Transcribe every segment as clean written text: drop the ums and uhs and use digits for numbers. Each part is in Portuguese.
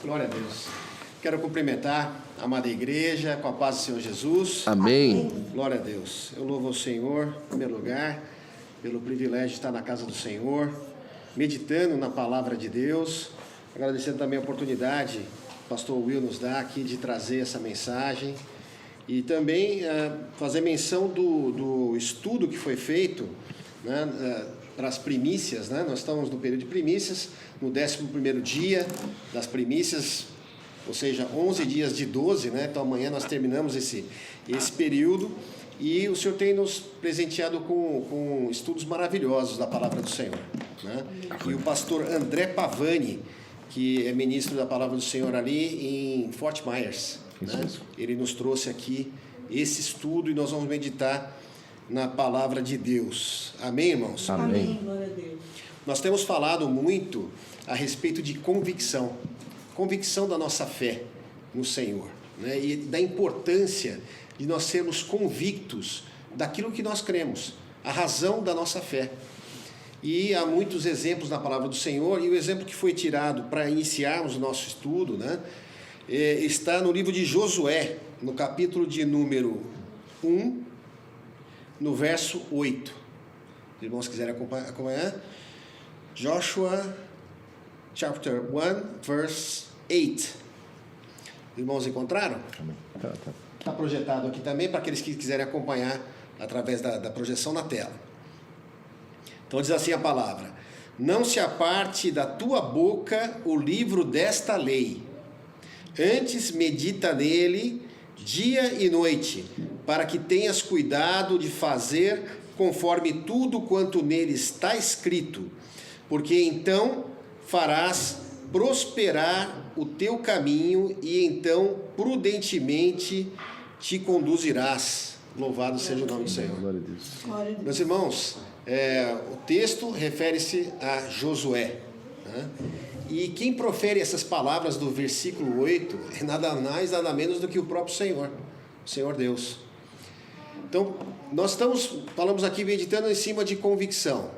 Glória a Deus. Quero cumprimentar a amada igreja com a paz do Senhor Jesus. Amém. Glória a Deus. Eu louvo ao Senhor, em primeiro lugar, pelo privilégio de estar na casa do Senhor, meditando na palavra de Deus. Agradecendo também a oportunidade que o pastor Will nos dá aqui de trazer essa mensagem. E também fazer menção do estudo que foi feito, né, para as primícias, né? Nós estamos no período de primícias, no 11º dia das primícias, ou seja, 11 dias de 12, né? Então amanhã nós terminamos esse período e o Senhor tem nos presenteado com estudos maravilhosos da palavra do Senhor, né? E o pastor André Pavani, que é ministro da palavra do Senhor ali em Fort Myers, né? Ele nos trouxe aqui esse estudo e nós vamos meditar na palavra de Deus. Amém, irmãos? Amém. Glória a Deus. Nós temos falado muito a respeito de convicção da nossa fé no Senhor, né? E da importância de nós sermos convictos daquilo que nós cremos, a razão da nossa fé. E há muitos exemplos na palavra do Senhor, e o exemplo que foi tirado para iniciarmos o nosso estudo, né, está no livro de Josué, no capítulo de número 1, no verso 8. Os irmãos quiserem acompanhar. Joshua, chapter 1, verse 8. Os irmãos encontraram? Amém. Está projetado aqui também para aqueles que quiserem acompanhar através da projeção na tela. Então diz assim a palavra: não se aparte da tua boca o livro desta lei, antes medita nele dia e noite, para que tenhas cuidado de fazer conforme tudo quanto nele está escrito, porque então farás prosperar o teu caminho e então prudentemente te conduzirás. Louvado seja o nome do Senhor. Glória a Deus. Glória a Deus. Meus irmãos, o texto refere-se a Josué, né? E quem profere essas palavras do versículo 8 é nada mais, nada menos do que o próprio Senhor, o Senhor Deus. Então, nós falamos aqui meditando em cima de convicção.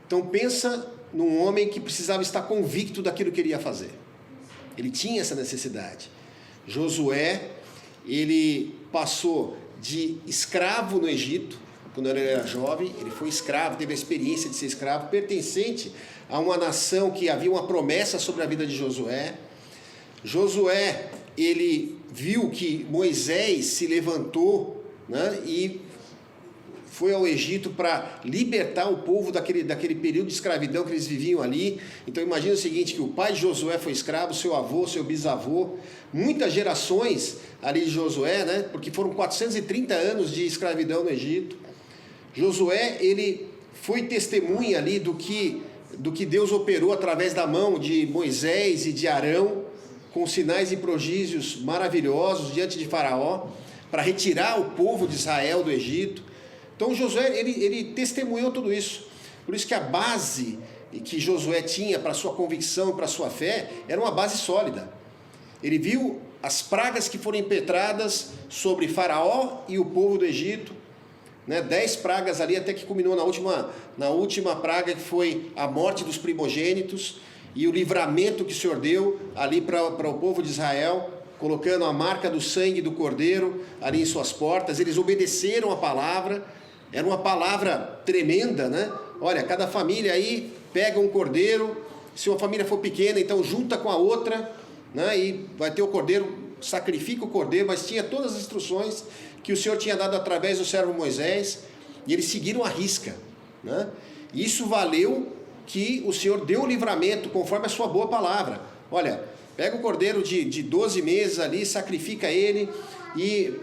Então, pensa num homem que precisava estar convicto daquilo que ele ia fazer. Ele tinha essa necessidade. Josué, ele passou de escravo no Egito, quando ele era jovem, ele foi escravo, teve a experiência de ser escravo, pertencente a uma nação que havia uma promessa sobre a vida de Josué. Josué, ele viu que Moisés se levantou, né, e foi ao Egito para libertar o povo daquele período de escravidão que eles viviam ali. Então imagina o seguinte, que o pai de Josué foi escravo, seu avô, seu bisavô, muitas gerações ali de Josué, né, porque foram 430 anos de escravidão no Egito. Josué, ele foi testemunha ali do que Deus operou através da mão de Moisés e de Arão, com sinais e prodígios maravilhosos diante de Faraó, para retirar o povo de Israel do Egito. Então Josué, ele testemunhou tudo isso. Por isso que a base que Josué tinha para a sua convicção, para a sua fé, era uma base sólida. Ele viu as pragas que foram impetradas sobre Faraó e o povo do Egito, né, 10 pragas ali, até que culminou na última praga, que foi a morte dos primogênitos e o livramento que o Senhor deu ali para o povo de Israel, colocando a marca do sangue do cordeiro ali em suas portas. Eles obedeceram a palavra, era uma palavra tremenda, né? Olha, cada família aí pega um cordeiro, se uma família for pequena, então junta com a outra, né, e vai ter o cordeiro, sacrifica o cordeiro, mas tinha todas as instruções que o Senhor tinha dado através do servo Moisés, e eles seguiram à risca, né? Isso valeu que o Senhor deu o livramento conforme a sua boa palavra. Olha, pega o cordeiro de 12 meses ali, sacrifica ele e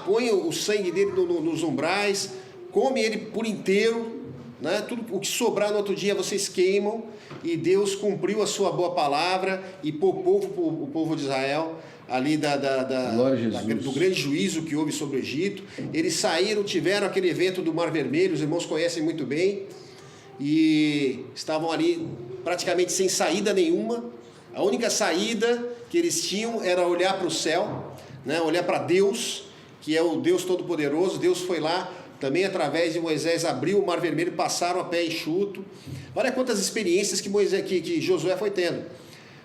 põe o sangue dele nos umbrais, come ele por inteiro, né? Tudo o que sobrar no outro dia vocês queimam, e Deus cumpriu a sua boa palavra e poupou o povo de Israel ali do grande juízo que houve sobre o Egito. Eles saíram, tiveram aquele evento do Mar Vermelho, os irmãos conhecem muito bem, e estavam ali praticamente sem saída nenhuma. A única saída que eles tinham era olhar para o céu, né? Olhar para Deus, que é o Deus Todo-Poderoso. Deus foi lá, também através de Moisés, abriu o Mar Vermelho, passaram a pé enxuto. Olha quantas experiências que Josué foi tendo,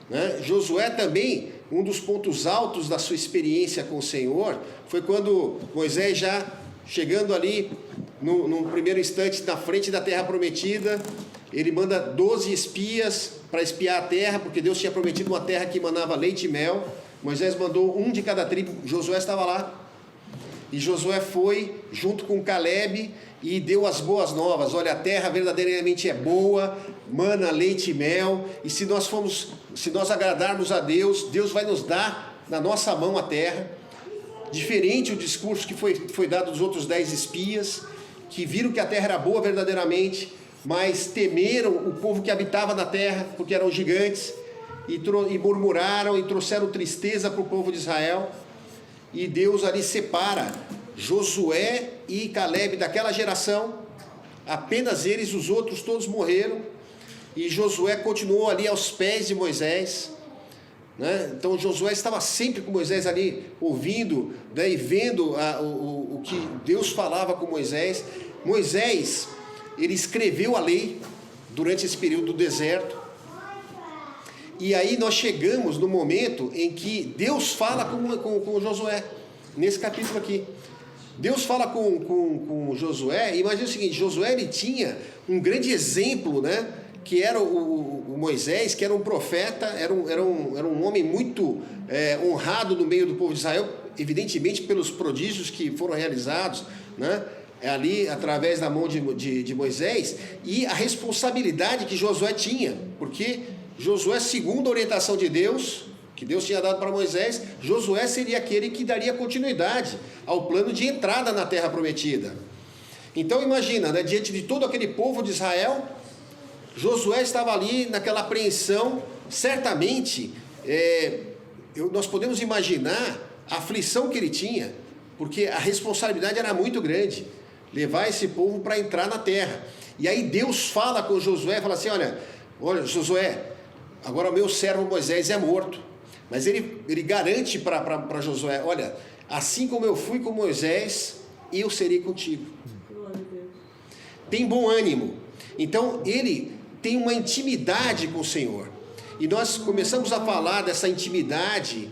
né? Josué também um dos pontos altos da sua experiência com o Senhor foi quando Moisés, já chegando ali no primeiro instante na frente da terra prometida, ele manda 12 espias para espiar a terra, porque Deus tinha prometido uma terra que manava leite e mel. Moisés mandou um de cada tribo, Josué estava lá. E Josué foi junto com Calebe e deu as boas novas. Olha, a terra verdadeiramente é boa, mana leite e mel, e se nós agradarmos a Deus, Deus vai nos dar na nossa mão a terra. Diferente o discurso que foi dado dos outros 10 espias, que viram que a terra era boa verdadeiramente, mas temeram o povo que habitava na terra, porque eram gigantes, e murmuraram e trouxeram tristeza para o povo de Israel. E Deus ali separa Josué e Calebe daquela geração, apenas eles, os outros todos morreram, e Josué continuou ali aos pés de Moisés, né? Então Josué estava sempre com Moisés ali, ouvindo, né, e vendo o que Deus falava com Moisés. Moisés, ele escreveu a lei durante esse período do deserto, e aí nós chegamos no momento em que Deus fala com Josué, nesse capítulo aqui. Deus fala com Josué, e imagina o seguinte, Josué ele tinha um grande exemplo, né, que era o Moisés, que era um profeta, era um homem muito honrado no meio do povo de Israel, evidentemente pelos prodígios que foram realizados, né, ali através da mão de Moisés, e a responsabilidade que Josué tinha, porque Josué, segundo a orientação de Deus, que Deus tinha dado para Moisés, Josué seria aquele que daria continuidade ao plano de entrada na terra prometida. Então imagina, né, diante de todo aquele povo de Israel, Josué estava ali naquela apreensão. Certamente nós podemos imaginar a aflição que ele tinha, porque a responsabilidade era muito grande, levar esse povo para entrar na terra. E aí Deus fala com Josué, fala assim, olha Josué, agora o meu servo Moisés é morto, mas ele garante para Josué, olha, assim como eu fui com Moisés, eu serei contigo. Tem bom ânimo. Então ele tem uma intimidade com o Senhor, e nós começamos a falar dessa intimidade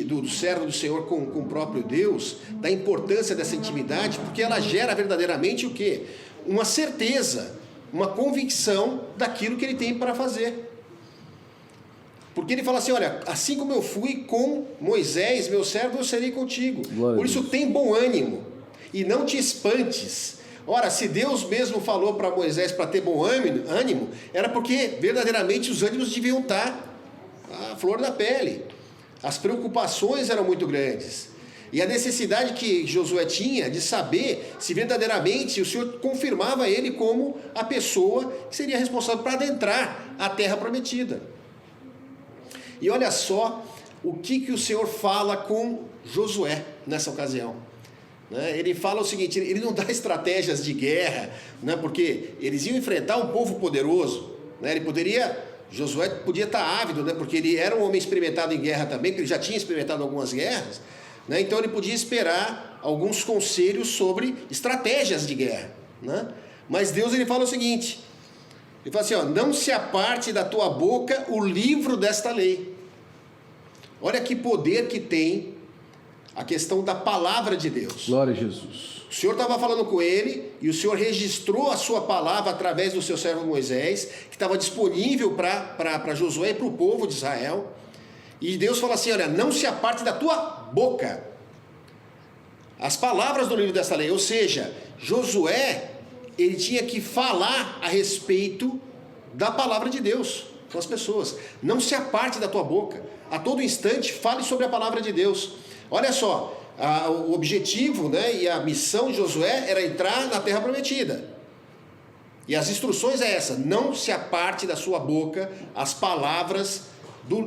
do servo do Senhor com o próprio Deus, da importância dessa intimidade, porque ela gera verdadeiramente o quê? Uma certeza, uma convicção daquilo que ele tem para fazer. Porque ele fala assim, olha, assim como eu fui com Moisés, meu servo, eu serei contigo. Por isso tem bom ânimo, e não te espantes. Ora, se Deus mesmo falou para Moisés para ter bom ânimo, era porque verdadeiramente os ânimos deviam estar à flor da pele. As preocupações eram muito grandes. E a necessidade que Josué tinha de saber se verdadeiramente o Senhor confirmava ele como a pessoa que seria responsável para adentrar a terra prometida. E olha só o que o Senhor fala com Josué nessa ocasião. Ele fala o seguinte, ele não dá estratégias de guerra, né, porque eles iam enfrentar um povo poderoso, né, Josué podia estar ávido, né, porque ele era um homem experimentado em guerra também, porque ele já tinha experimentado algumas guerras, né, então ele podia esperar alguns conselhos sobre estratégias de guerra, né, mas Deus ele fala o seguinte, ele fala assim, não se aparte da tua boca o livro desta lei. Olha que poder que tem a questão da palavra de Deus. Glória a Jesus. O Senhor estava falando com ele, e o Senhor registrou a sua palavra através do seu servo Moisés, que estava disponível para Josué e para o povo de Israel. E Deus fala assim, olha, não se aparte da tua boca as palavras do livro dessa lei. Ou seja, Josué, ele tinha que falar a respeito da palavra de Deus com as pessoas. Não se aparte da tua boca, a todo instante fale sobre a palavra de Deus. Olha só, o objetivo, né, e a missão de Josué era entrar na terra prometida. E as instruções é essa, não se aparte da sua boca as palavras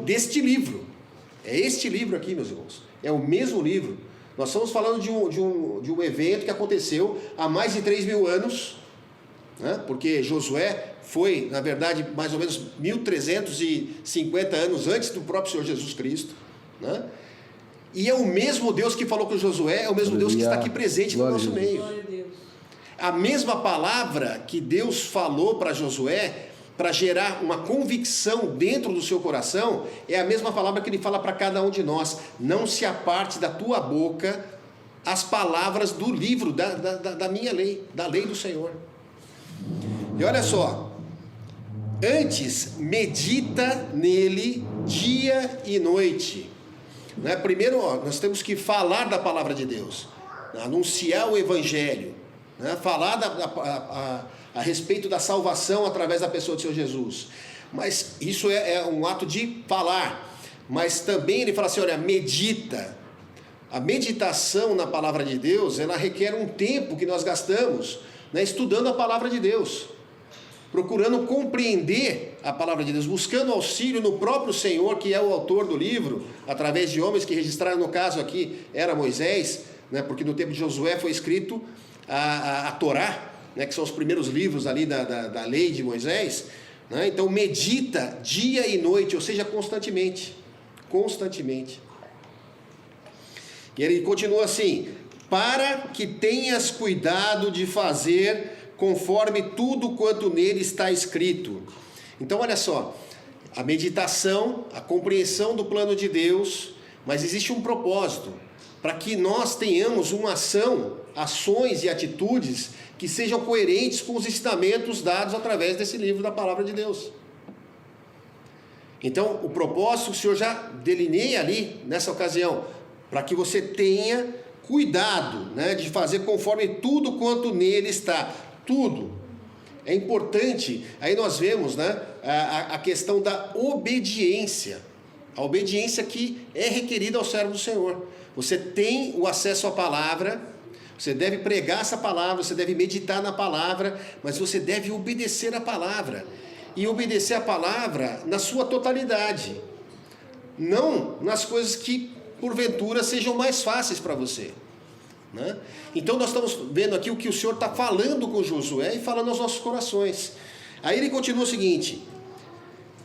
deste livro. É este livro aqui, meus irmãos, é o mesmo livro. Nós estamos falando de um evento que aconteceu há mais de 3.000 anos, né, porque Josué foi, na verdade, mais ou menos 1.350 anos antes do próprio Senhor Jesus Cristo, né? E é o mesmo Deus que falou com Josué, é o mesmo Deus que está aqui presente no nosso meio. A mesma palavra que Deus falou para Josué, para gerar uma convicção dentro do seu coração, é a mesma palavra que ele fala para cada um de nós: não se aparte da tua boca as palavras do livro da minha lei, da lei do Senhor. E olha só, antes medita nele dia e noite. Né? Primeiro, nós temos que falar da palavra de Deus, anunciar o evangelho, né? Falar a respeito da salvação através da pessoa do Senhor Jesus. Mas isso é um ato de falar. Mas também ele fala assim, olha, medita. A meditação na palavra de Deus, ela requer um tempo que nós gastamos, né, estudando a palavra de Deus, procurando compreender a palavra de Deus, buscando auxílio no próprio Senhor, que é o autor do livro, através de homens que registraram, no caso aqui, era Moisés, né, porque no tempo de Josué foi escrito a Torá, né, que são os primeiros livros ali da lei de Moisés, né? Então medita dia e noite, ou seja, constantemente. E ele continua assim: para que tenhas cuidado de fazer conforme tudo quanto nele está escrito. Então olha só, a meditação, a compreensão do plano de Deus, mas existe um propósito, para que nós tenhamos uma ações e atitudes que sejam coerentes com os ensinamentos dados através desse livro da palavra de Deus. Então, o propósito o Senhor já delineia ali nessa ocasião, para que você tenha cuidado, né, de fazer conforme tudo quanto nele está. Tudo. É importante, aí nós vemos, né, a questão da obediência. A obediência que é requerida ao servo do Senhor. Você tem o acesso à palavra, você deve pregar essa palavra, você deve meditar na palavra, mas você deve obedecer a palavra. E obedecer a palavra na sua totalidade. Não nas coisas que, porventura, sejam mais fáceis para você. Né? Então nós estamos vendo aqui o que o Senhor está falando com Josué e falando aos nossos corações. Aí ele continua o seguinte: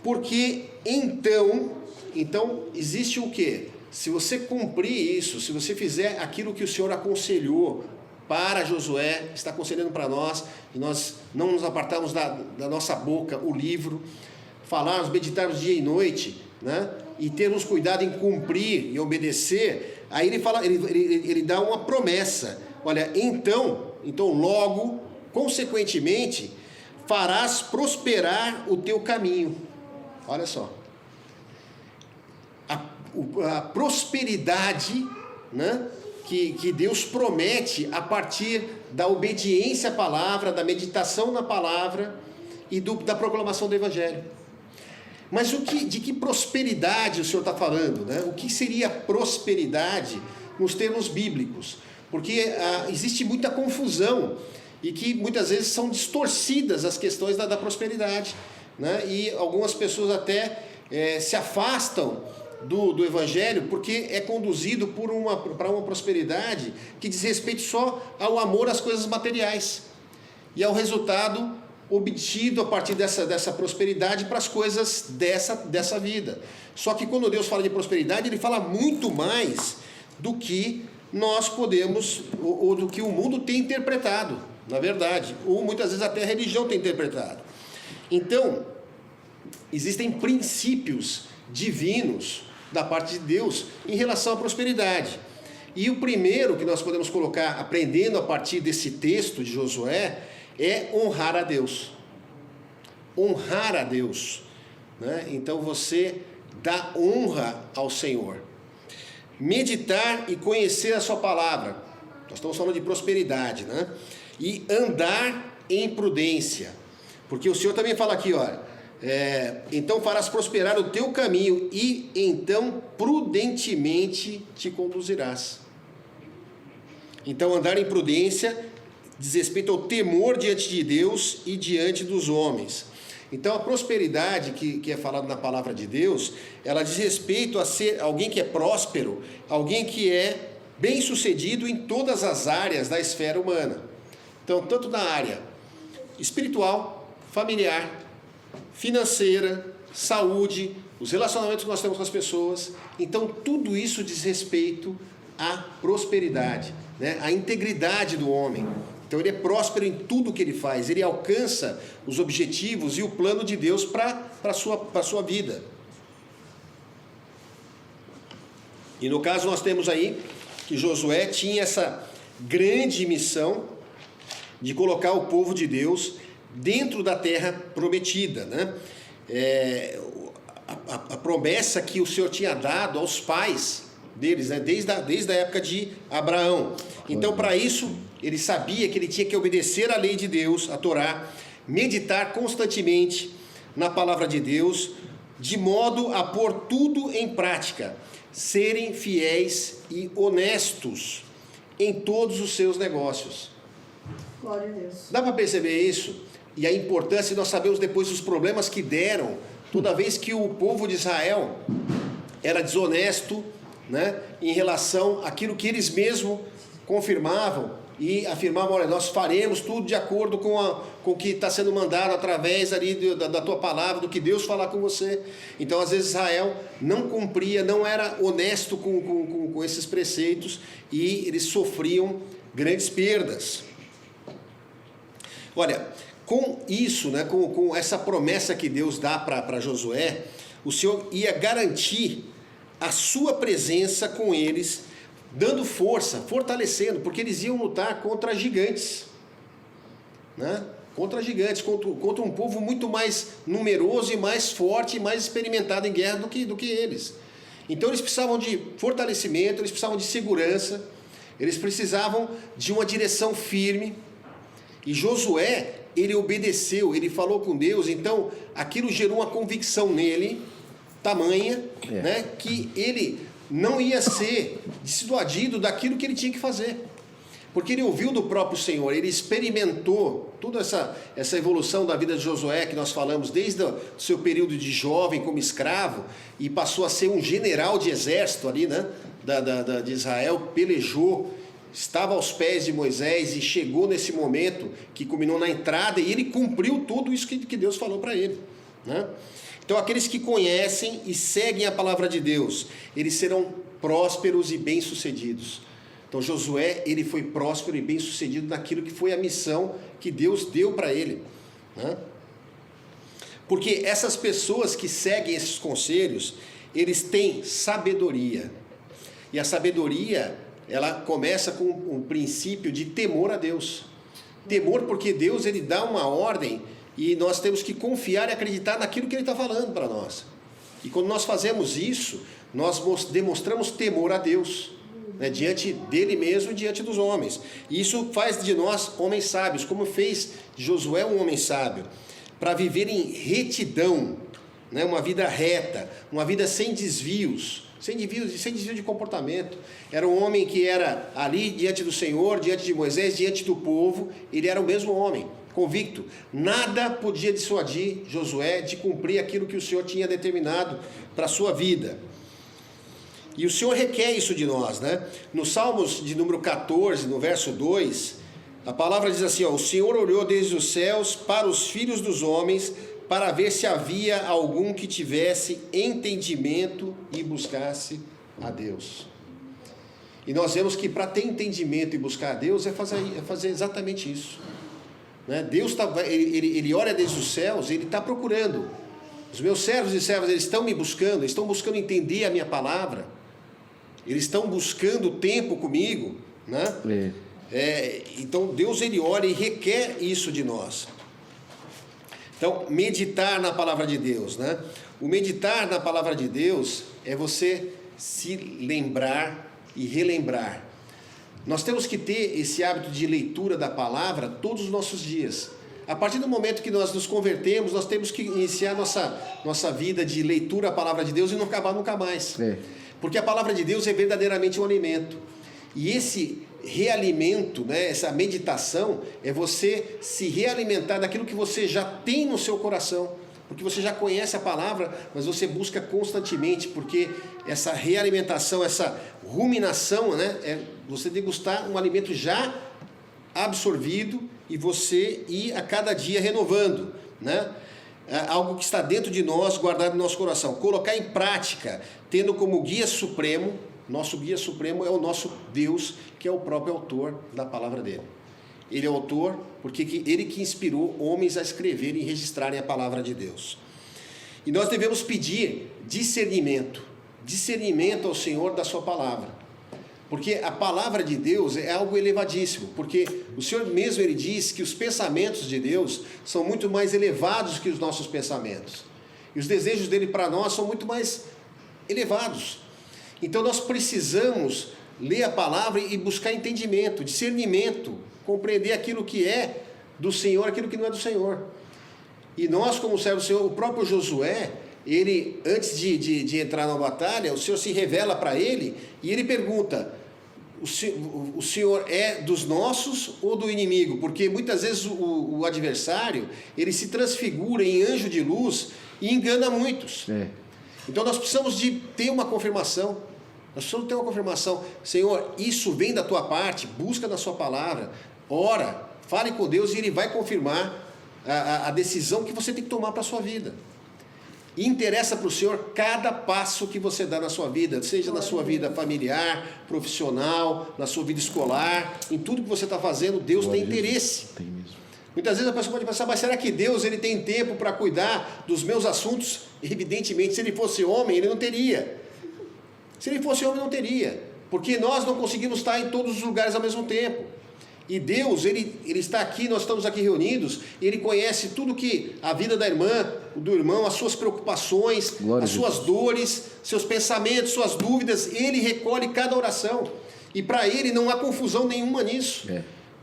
porque então existe o quê? Se você cumprir isso, se você fizer aquilo que o Senhor aconselhou para Josué, está aconselhando para nós, e nós não nos apartarmos da nossa boca o livro, falarmos, meditarmos dia e noite, né? E termos cuidado em cumprir e obedecer, aí ele fala, ele dá uma promessa: olha, então logo, consequentemente, farás prosperar o teu caminho. Olha só, a prosperidade, né, que Deus promete a partir da obediência à palavra, da meditação na palavra e da proclamação do Evangelho. Mas de que prosperidade o Senhor está falando, né? O que seria prosperidade nos termos bíblicos? Porque existe muita confusão e que muitas vezes são distorcidas as questões da prosperidade, né? E algumas pessoas até se afastam do Evangelho porque é conduzido para uma prosperidade que diz respeito só ao amor às coisas materiais e ao resultado obtido a partir dessa prosperidade para as coisas dessa vida. Só que quando Deus fala de prosperidade, Ele fala muito mais do que nós podemos, ou do que o mundo tem interpretado, na verdade, ou muitas vezes até a religião tem interpretado. Então, existem princípios divinos da parte de Deus em relação à prosperidade. E o primeiro que nós podemos colocar, aprendendo a partir desse texto de Josué, é honrar a Deus. Honrar a Deus, né? Então você dá honra ao Senhor. Meditar e conhecer a sua palavra. Nós estamos falando de prosperidade, né? E andar em prudência. Porque o Senhor também fala aqui, olha, então farás prosperar o teu caminho e então prudentemente te conduzirás. Então andar em prudência diz respeito ao temor diante de Deus e diante dos homens. Então a prosperidade que é falada na palavra de Deus, ela diz respeito a ser alguém que é próspero, alguém que é bem sucedido em todas as áreas da esfera humana. Então tanto na área espiritual, familiar, financeira, saúde, os relacionamentos que nós temos com as pessoas. Então tudo isso diz respeito à prosperidade, né? À integridade do homem. Então ele é próspero em tudo que ele faz, ele alcança os objetivos e o plano de Deus para a sua vida. E no caso nós temos aí que Josué tinha essa grande missão de colocar o povo de Deus dentro da terra prometida, né? A promessa que o Senhor tinha dado aos pais deles, né? Desde a época de Abraão. Então, para isso, ele sabia que ele tinha que obedecer à lei de Deus, a Torá, meditar constantemente na palavra de Deus, de modo a pôr tudo em prática, serem fiéis e honestos em todos os seus negócios. Glória a Deus. Dá para perceber isso? E a importância, nós sabemos depois dos problemas que deram, toda vez que o povo de Israel era desonesto, né, em relação àquilo que eles mesmos confirmavam e afirmavam: olha, nós faremos tudo de acordo com o que está sendo mandado através ali da tua palavra, do que Deus falar com você. Então, às vezes, Israel não cumpria, não era honesto com esses preceitos e eles sofriam grandes perdas. Olha, com isso, né, com essa promessa que Deus dá para Josué, o Senhor ia garantir a sua presença com eles, dando força, fortalecendo, porque eles iam lutar contra gigantes, né? Contra gigantes, contra um povo muito mais numeroso e mais forte e mais experimentado em guerra do que eles. Então eles precisavam de fortalecimento, eles precisavam de segurança, eles precisavam de uma direção firme. E Josué, ele obedeceu, ele falou com Deus, então aquilo gerou uma convicção nele, tamanha, né, que ele não ia ser dissuadido daquilo que ele tinha que fazer. Porque ele ouviu do próprio Senhor, ele experimentou toda essa evolução da vida de Josué, que nós falamos desde o seu período de jovem como escravo, e passou a ser um general de exército ali, né, de Israel, pelejou, estava aos pés de Moisés e chegou nesse momento que culminou na entrada, e ele cumpriu tudo isso que Deus falou para ele, né? Então, aqueles que conhecem e seguem a palavra de Deus, eles serão prósperos e bem-sucedidos. Então, Josué, ele foi próspero e bem-sucedido naquilo que foi a missão que Deus deu para ele, né? Porque essas pessoas que seguem esses conselhos, eles têm sabedoria. E a sabedoria, ela começa com o princípio de temor a Deus. Temor porque Deus, ele dá uma ordem e nós temos que confiar e acreditar naquilo que ele está falando para nós. E quando nós fazemos isso, nós demonstramos temor a Deus, né, diante dele mesmo e diante dos homens. E isso faz de nós homens sábios, como fez Josué um homem sábio, para viver em retidão, né, uma vida reta, uma vida sem desvios, sem desvio de comportamento. Era um homem que era ali diante do Senhor, diante de Moisés, diante do povo, ele era o mesmo homem, convicto. Nada podia dissuadir Josué de cumprir aquilo que o Senhor tinha determinado para a sua vida. E o Senhor requer isso de nós, né? No Salmos de número 14, no verso 2, a palavra diz assim, ó: o Senhor olhou desde os céus para os filhos dos homens, para ver se havia algum que tivesse entendimento e buscasse a Deus. E nós vemos que para ter entendimento e buscar a Deus é fazer exatamente isso, né? Deus ele olha desde os céus, ele está procurando. Os meus servos e servas, eles estão me buscando, eles estão buscando entender a minha palavra, eles estão buscando tempo comigo, né? Então Deus, ele olha e requer isso de nós. Então, meditar na palavra de Deus, né? O meditar na palavra de Deus é você se lembrar e relembrar. Nós temos que ter esse hábito de leitura da palavra todos os nossos dias. A partir do momento que nós nos convertemos, nós temos que iniciar nossa vida de leitura à palavra de Deus e não acabar nunca mais. Porque a palavra de Deus é verdadeiramente um alimento. E esse realimento, né, essa meditação, é você se realimentar daquilo que você já tem no seu coração. Porque você já conhece a palavra, mas você busca constantemente, porque essa realimentação, essa ruminação, né, é você degustar um alimento já absorvido e você ir a cada dia renovando, né? Algo que está dentro de nós, guardado no nosso coração. Colocar em prática, tendo como guia supremo, nosso guia supremo é o nosso Deus, que é o próprio autor da palavra dele. ele é autor, porque ele que inspirou homens a escreverem e registrarem a palavra de Deus. E nós devemos pedir discernimento ao Senhor da sua palavra, porque a palavra de Deus é algo elevadíssimo, porque o Senhor mesmo ele diz que os pensamentos de Deus são muito mais elevados que os nossos pensamentos, e os desejos dele para nós são muito mais elevados. Então nós precisamos ler a palavra e buscar entendimento, discernimento, compreender aquilo que é do Senhor, aquilo que não é do Senhor. E nós, como servos do Senhor, o próprio Josué, ele, antes de entrar na batalha, o Senhor se revela para ele e ele pergunta: o Senhor é dos nossos ou do inimigo? Porque muitas vezes o adversário, ele se transfigura em anjo de luz e engana muitos. Então nós precisamos de ter uma confirmação. Nós precisamos ter uma confirmação. Senhor, isso vem da tua parte, busca na sua palavra, ora, fale com Deus e ele vai confirmar a decisão que você tem que tomar para a sua vida. E interessa para o Senhor cada passo que você dá na sua vida, seja na sua vida familiar, profissional, na sua vida escolar, em tudo que você está fazendo, Deus tem interesse. Tem mesmo. Muitas vezes a pessoa pode pensar: mas será que Deus ele tem tempo para cuidar dos meus assuntos? Evidentemente, se ele fosse homem, ele não teria. Se ele fosse homem, não teria, porque nós não conseguimos estar em todos os lugares ao mesmo tempo. E Deus, ele está aqui, nós estamos aqui reunidos, e Ele conhece tudo que a vida da irmã, do irmão, as suas preocupações, as suas dores, seus pensamentos, suas dúvidas. Ele recolhe cada oração, e para Ele não há confusão nenhuma nisso.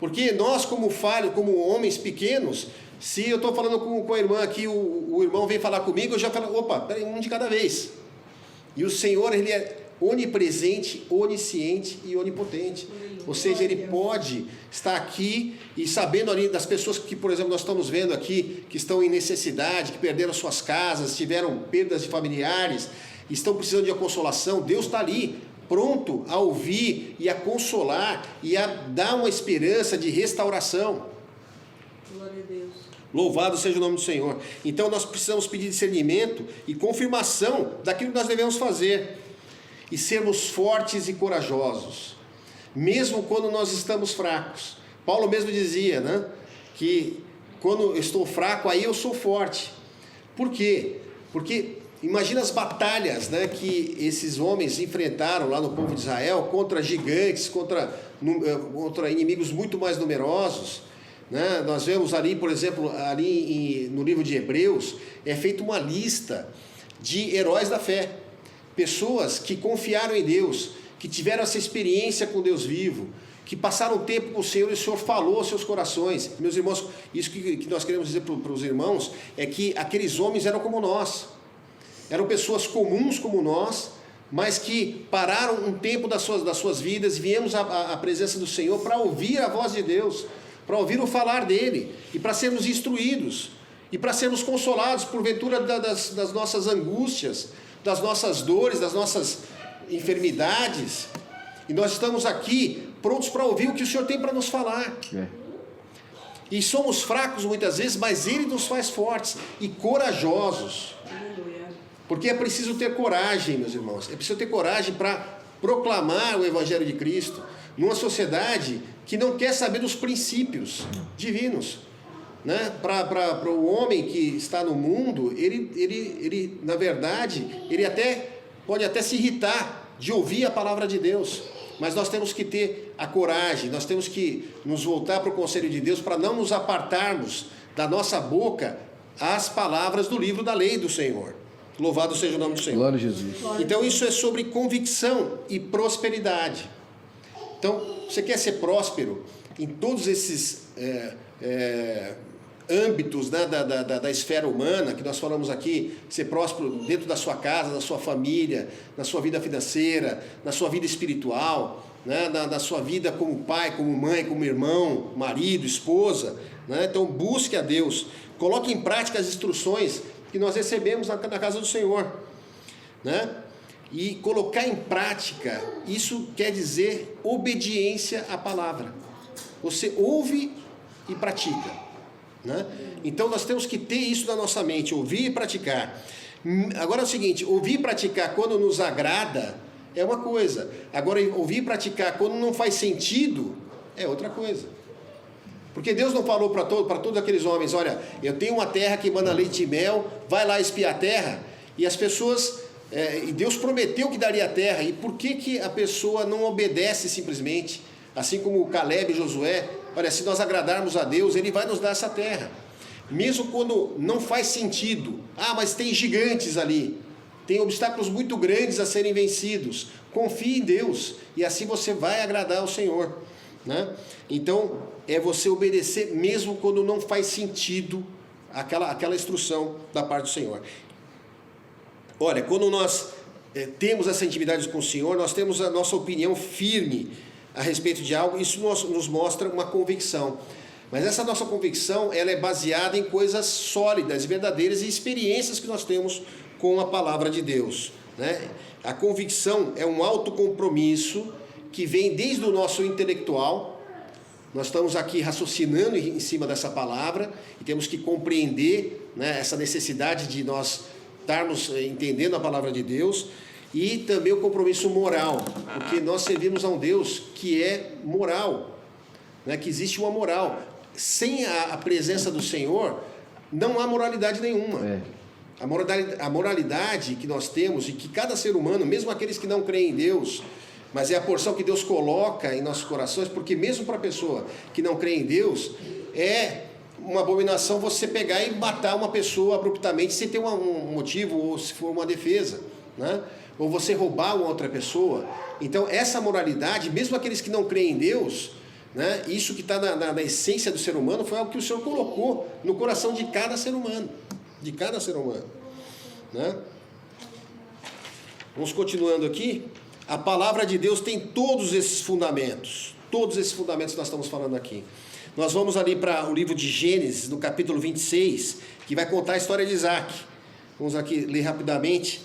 Porque nós, como falhos, como homens pequenos, se eu estou falando com a irmã aqui, o irmão vem falar comigo, eu já falo: opa, peraí, um de cada vez. E o Senhor, Ele é onipresente, onisciente e onipotente. Ou seja, Ele pode estar aqui e sabendo ali das pessoas que, por exemplo, nós estamos vendo aqui, que estão em necessidade, que perderam suas casas, tiveram perdas de familiares, estão precisando de uma consolação. Deus está ali, pronto a ouvir e a consolar e a dar uma esperança de restauração. Glória a Deus. Louvado seja o nome do Senhor. Então nós precisamos pedir discernimento e confirmação daquilo que nós devemos fazer e sermos fortes e corajosos, mesmo quando nós estamos fracos. Paulo mesmo dizia, né, que quando eu estou fraco, aí eu sou forte. Por quê? Porque imagina as batalhas, né, que esses homens enfrentaram lá no povo de Israel contra gigantes, contra inimigos muito mais numerosos. Né? Nós vemos ali, por exemplo, no livro de Hebreus, é feita uma lista de heróis da fé, pessoas que confiaram em Deus, que tiveram essa experiência com Deus vivo, que passaram tempo com o Senhor e o Senhor falou aos seus corações. Meus irmãos, isso que nós queremos dizer para os irmãos é que aqueles homens eram como nós, eram pessoas comuns como nós, mas que pararam um tempo das suas vidas e viemos à presença do Senhor para ouvir a voz de Deus, para ouvir o falar dele e para sermos instruídos e para sermos consolados porventura das nossas angústias, das nossas dores, das nossas enfermidades. E nós estamos aqui prontos para ouvir o que o Senhor tem para nos falar. E somos fracos muitas vezes, mas Ele nos faz fortes e corajosos. Porque é preciso ter coragem, meus irmãos. É preciso ter coragem para proclamar o Evangelho de Cristo numa sociedade que não quer saber dos princípios divinos. Né? Para o homem que está no mundo, ele na verdade, ele pode até se irritar de ouvir a palavra de Deus, mas nós temos que ter a coragem, nós temos que nos voltar para o conselho de Deus para não nos apartarmos da nossa boca as palavras do livro da lei do Senhor. Louvado seja o nome do Senhor. Glória a Jesus. Então isso é sobre convicção e prosperidade. Então, você quer ser próspero em todos esses âmbitos, né, da esfera humana, que nós falamos aqui, ser próspero dentro da sua casa, da sua família, na sua vida financeira, na sua vida espiritual, né, na sua vida como pai, como mãe, como irmão, marido, esposa. Né? Então busque a Deus, coloque em prática as instruções que nós recebemos na casa do Senhor. Né? E colocar em prática, isso quer dizer obediência à palavra. Você ouve e pratica. Né? Então nós temos que ter isso na nossa mente, ouvir e praticar. Agora é o seguinte, ouvir e praticar quando nos agrada é uma coisa, agora ouvir e praticar quando não faz sentido é outra coisa. Porque Deus não falou para todos aqueles homens, olha, eu tenho uma terra que manda leite e mel, vai lá espiar a terra, e as pessoas, e Deus prometeu que daria a terra, e por que a pessoa não obedece simplesmente? Assim como Caleb e Josué, olha, se nós agradarmos a Deus, Ele vai nos dar essa terra. Mesmo quando não faz sentido, mas tem gigantes ali, tem obstáculos muito grandes a serem vencidos, confie em Deus, e assim você vai agradar ao Senhor, né? Então, é você obedecer mesmo quando não faz sentido aquela instrução da parte do Senhor. Olha, quando nós temos essa intimidade com o Senhor, nós temos a nossa opinião firme a respeito de algo, isso nos mostra uma convicção. Mas essa nossa convicção, ela é baseada em coisas sólidas, verdadeiras e experiências que nós temos com a palavra de Deus, né? A convicção é um autocompromisso que vem desde o nosso intelectual. Nós estamos aqui raciocinando em cima dessa palavra e temos que compreender, né, essa necessidade de nós estarmos entendendo a palavra de Deus, e também o compromisso moral, porque nós servimos a um Deus que é moral, né, que existe uma moral. Sem a presença do Senhor, não há moralidade nenhuma. A moralidade que nós temos, e que cada ser humano, mesmo aqueles que não creem em Deus, mas é a porção que Deus coloca em nossos corações, porque mesmo para a pessoa que não crê em Deus, é uma abominação você pegar e matar uma pessoa abruptamente sem ter um motivo, ou se for uma defesa, né? Ou você roubar uma outra pessoa. Então essa moralidade, mesmo aqueles que não creem em Deus, né, isso que está na essência do ser humano, foi algo que o Senhor colocou no coração de cada ser humano, né? Vamos continuando aqui. A palavra de Deus tem todos esses fundamentos que nós estamos falando aqui. Nós vamos ali para o livro de Gênesis, no capítulo 26, que vai contar a história de Isaac. Vamos aqui ler rapidamente.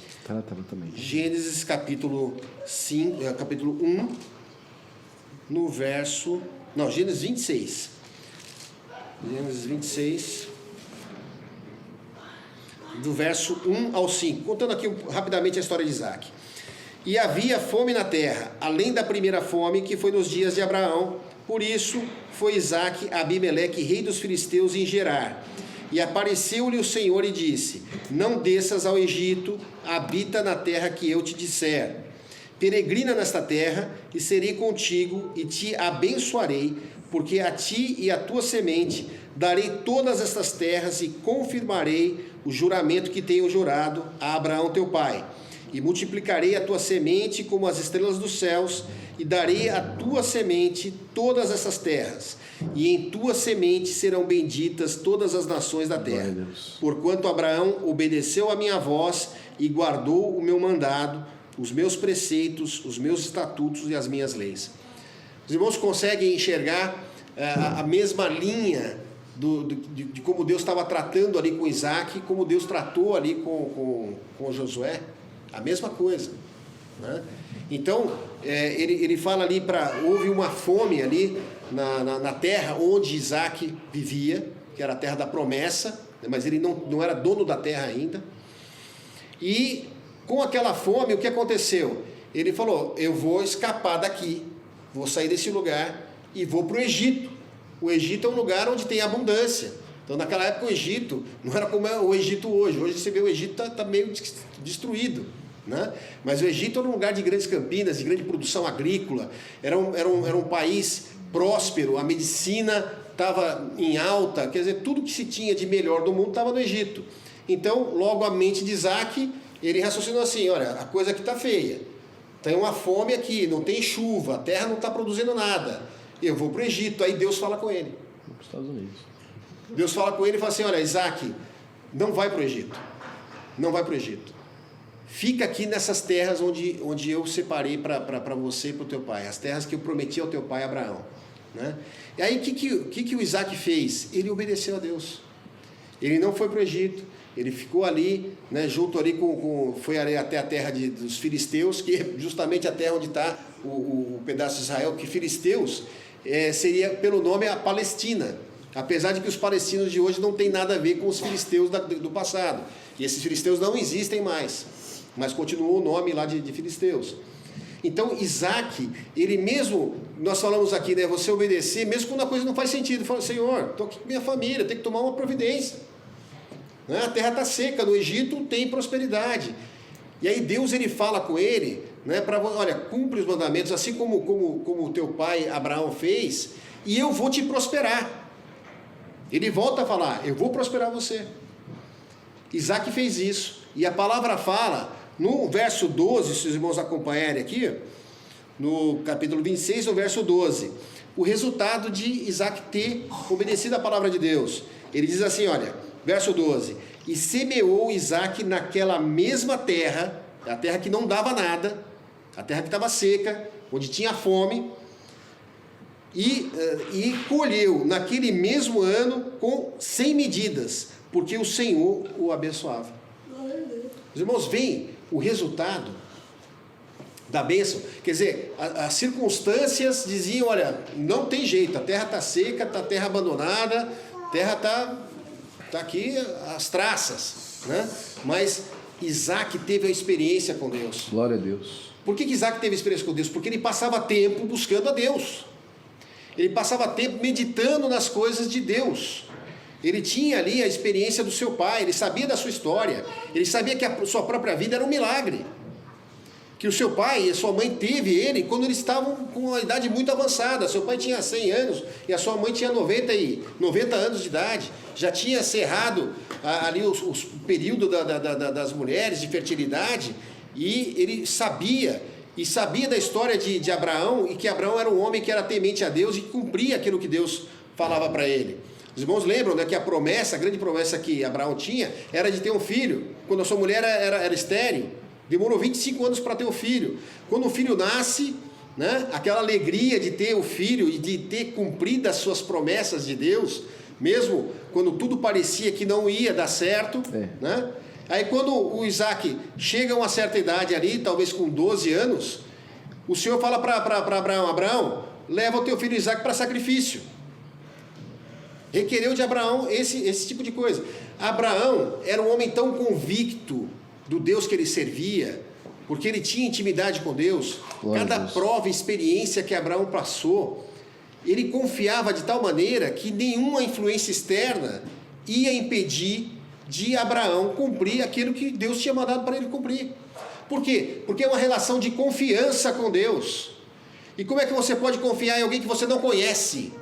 Gênesis capítulo 1, no verso... Não, Gênesis 26. Gênesis 26, do verso 1 ao 5. Contando aqui rapidamente a história de Isaac. E havia fome na terra, além da primeira fome que foi nos dias de Abraão. Por isso foi Isaac a Abimeleque, rei dos filisteus, em Gerar. E apareceu-lhe o Senhor e disse: não desças ao Egito, habita na terra que eu te disser. Peregrina nesta terra, e serei contigo, e te abençoarei, porque a ti e à tua semente darei todas estas terras, e confirmarei o juramento que tenho jurado a Abraão teu pai. E multiplicarei a tua semente como as estrelas dos céus, e darei à tua semente todas essas terras, e em tua semente serão benditas todas as nações da terra. Porquanto Abraão obedeceu a minha voz e guardou o meu mandado, os meus preceitos, os meus estatutos e as minhas leis. Os irmãos conseguem enxergar a mesma linha de como Deus estava tratando ali com Isaac, como Deus tratou ali com Josué? A mesma coisa, né? Então, ele fala ali, houve uma fome ali na terra onde Isaac vivia, que era a terra da promessa, mas ele não era dono da terra ainda. E com aquela fome, o que aconteceu? Ele falou: eu vou escapar daqui, vou sair desse lugar e vou para o Egito. O Egito é um lugar onde tem abundância. Então, naquela época, o Egito não era como é o Egito hoje. Hoje você vê o Egito está meio destruído, né? Mas o Egito era um lugar de grandes campinas, de grande produção agrícola. Era um país próspero, a medicina estava em alta, quer dizer, tudo que se tinha de melhor do mundo estava no Egito. Então, logo a mente de Isaac, ele raciocinou assim: olha, a coisa aqui está feia, tem uma fome aqui, não tem chuva, a terra não está produzindo nada, eu vou para o Egito. Aí Deus fala com ele. Para os Estados Unidos. Deus fala com ele e fala assim: olha, Isaac, não vai para o Egito, não vai para o Egito. Fica aqui nessas terras onde eu separei para você e para o teu pai, as terras que eu prometi ao teu pai Abraão, né? E aí o que o Isaac fez? Ele obedeceu a Deus. Ele não foi para o Egito, ele ficou ali, né, junto ali foi ali até a terra dos filisteus, que é justamente a terra onde está o pedaço de Israel, que filisteus seria, pelo nome, a Palestina. Apesar de que os palestinos de hoje não têm nada a ver com os filisteus do passado. E esses filisteus não existem mais, mas continuou o nome lá de filisteus. Então Isaac, ele mesmo, nós falamos aqui, né, você obedecer, mesmo quando a coisa não faz sentido, ele fala, Senhor, estou aqui com minha família, tenho que tomar uma providência, né? A terra está seca, no Egito tem prosperidade, e aí Deus ele fala com ele, né, olha, cumpre os mandamentos, assim como o teu pai Abraão fez, e eu vou te prosperar. Ele volta a falar, eu vou prosperar você. Isaac fez isso, e a palavra fala, no verso 12, se os irmãos acompanharem aqui, no capítulo 26, no verso 12, o resultado de Isaac ter obedecido a palavra de Deus. Ele diz assim, olha, verso 12, e semeou Isaac naquela mesma terra, a terra que não dava nada, a terra que estava seca, onde tinha fome, e colheu naquele mesmo ano com 100 medidas, porque o Senhor o abençoava. Os irmãos, veem o resultado da bênção. Quer dizer, as circunstâncias diziam, olha, não tem jeito, a terra está seca, está a terra abandonada, a terra está aqui as traças, né? Mas Isaac teve a experiência com Deus. Glória a Deus. Por que Isaac teve experiência com Deus? Porque ele passava tempo buscando a Deus. Ele passava tempo meditando nas coisas de Deus. Ele tinha ali a experiência do seu pai, ele sabia da sua história, ele sabia que a sua própria vida era um milagre. Que o seu pai e a sua mãe teve ele quando eles estavam com uma idade muito avançada. Seu pai tinha 100 anos e a sua mãe tinha 90 anos de idade. Já tinha cerrado ali o período das mulheres de fertilidade, e ele sabia da história de Abraão, e que Abraão era um homem que era temente a Deus e cumpria aquilo que Deus falava para ele. Os irmãos lembram, né, que a grande promessa que Abraão tinha era de ter um filho, quando a sua mulher era estéril. Demorou 25 anos para ter o filho. Quando o filho nasce, né, aquela alegria de ter o filho e de ter cumprido as suas promessas de Deus, mesmo quando tudo parecia que não ia dar certo, né? Aí quando o Isaac chega a uma certa idade ali, talvez com 12 anos, o Senhor fala para Abraão, leva o teu filho Isaac para sacrifício. Requereu de Abraão esse tipo de coisa. Abraão era um homem tão convicto do Deus que ele servia, porque ele tinha intimidade com Deus. Cada prova e experiência que Abraão passou, ele confiava de tal maneira que nenhuma influência externa ia impedir de Abraão cumprir aquilo que Deus tinha mandado para ele cumprir. Por quê? Porque é uma relação de confiança com Deus. E como é que você pode confiar em alguém que você não conhece?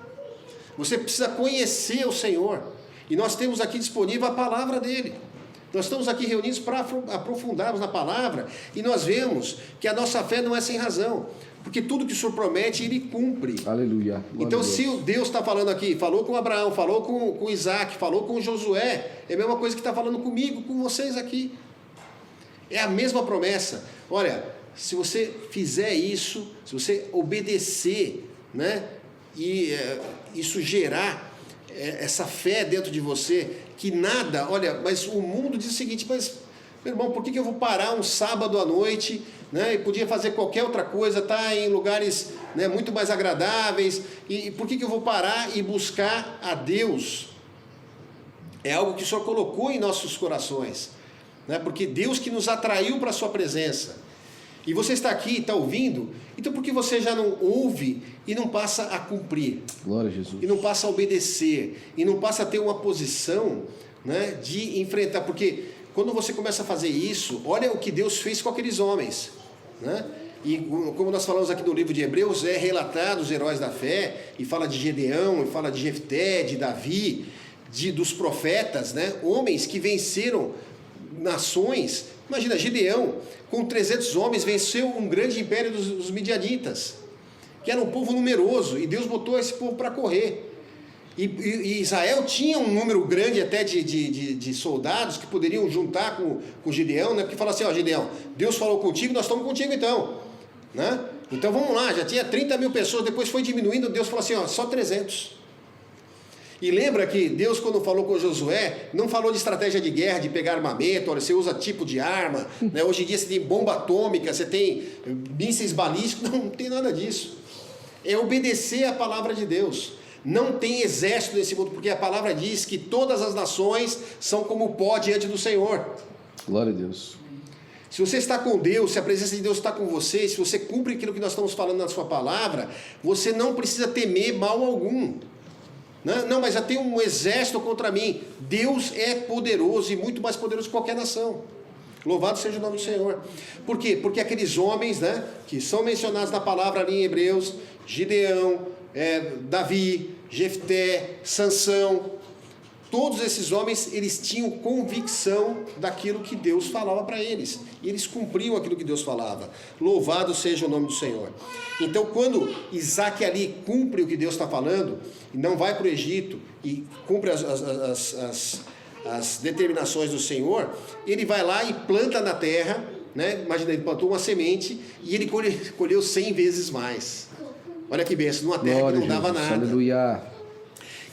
Você precisa conhecer o Senhor. E nós temos aqui disponível a palavra dele. Nós estamos aqui reunidos para aprofundarmos na palavra, e nós vemos que a nossa fé não é sem razão, porque tudo que o Senhor promete, ele cumpre. Aleluia. Então, se Deus está falando aqui, falou com Abraão, falou com Isaac, falou com Josué, é a mesma coisa que está falando comigo, com vocês aqui. É a mesma promessa. Olha, se você fizer isso, se você obedecer, né, e isso gerar essa fé dentro de você, que nada, olha, mas o mundo diz o seguinte, mas, meu irmão, por que eu vou parar um sábado à noite, né, e podia fazer qualquer outra coisa, estar em lugares, né, muito mais agradáveis, e por que eu vou parar e buscar a Deus? É algo que o Senhor colocou em nossos corações, né, porque Deus que nos atraiu para a sua presença. E você está aqui, está ouvindo, então por que você já não ouve e não passa a cumprir? Glória a Jesus. E não passa a obedecer, e não passa a ter uma posição, né, de enfrentar, porque quando você começa a fazer isso, olha o que Deus fez com aqueles homens, né? E como nós falamos aqui no livro de Hebreus, é relatado os heróis da fé, e fala de Gedeão, e fala de Jefté, de Davi, dos profetas, né? Homens que venceram nações. Imagina, Gedeão, com 300 homens, venceu um grande império dos midianitas, que era um povo numeroso, e Deus botou esse povo para correr. E Israel tinha um número grande até de soldados que poderiam juntar com Gedeão, né? Porque fala assim, ó, Gedeão, Deus falou contigo, nós estamos contigo então, né? Então vamos lá, já tinha 30 mil pessoas, depois foi diminuindo, Deus falou assim, ó, só 300. E lembra que Deus, quando falou com Josué, não falou de estratégia de guerra, de pegar armamento, olha, você usa tipo de arma, né? Hoje em dia você tem bomba atômica, você tem mísseis balísticos, não tem nada disso. É obedecer a palavra de Deus. Não tem exército nesse mundo, porque a palavra diz que todas as nações são como pó diante do Senhor. Glória a Deus. Se você está com Deus, se a presença de Deus está com você, se você cumpre aquilo que nós estamos falando na sua palavra, você não precisa temer mal algum. Não, mas já tem um exército contra mim. Deus é poderoso e muito mais poderoso que qualquer nação. Louvado seja o nome do Senhor. Por quê? Porque aqueles homens, né, que são mencionados na palavra ali em Hebreus, Gideão, Davi, Jefté, Sansão, todos esses homens, eles tinham convicção daquilo que Deus falava para eles. E eles cumpriam aquilo que Deus falava. Louvado seja o nome do Senhor. Então, quando Isaac ali cumpre o que Deus está falando, e não vai para o Egito, e cumpre as determinações do Senhor, ele vai lá e planta na terra, né? Imagina, ele plantou uma semente, e ele colheu 100 vezes mais. Olha que bênção, numa terra Glória que não dava Jesus, nada. aleluia.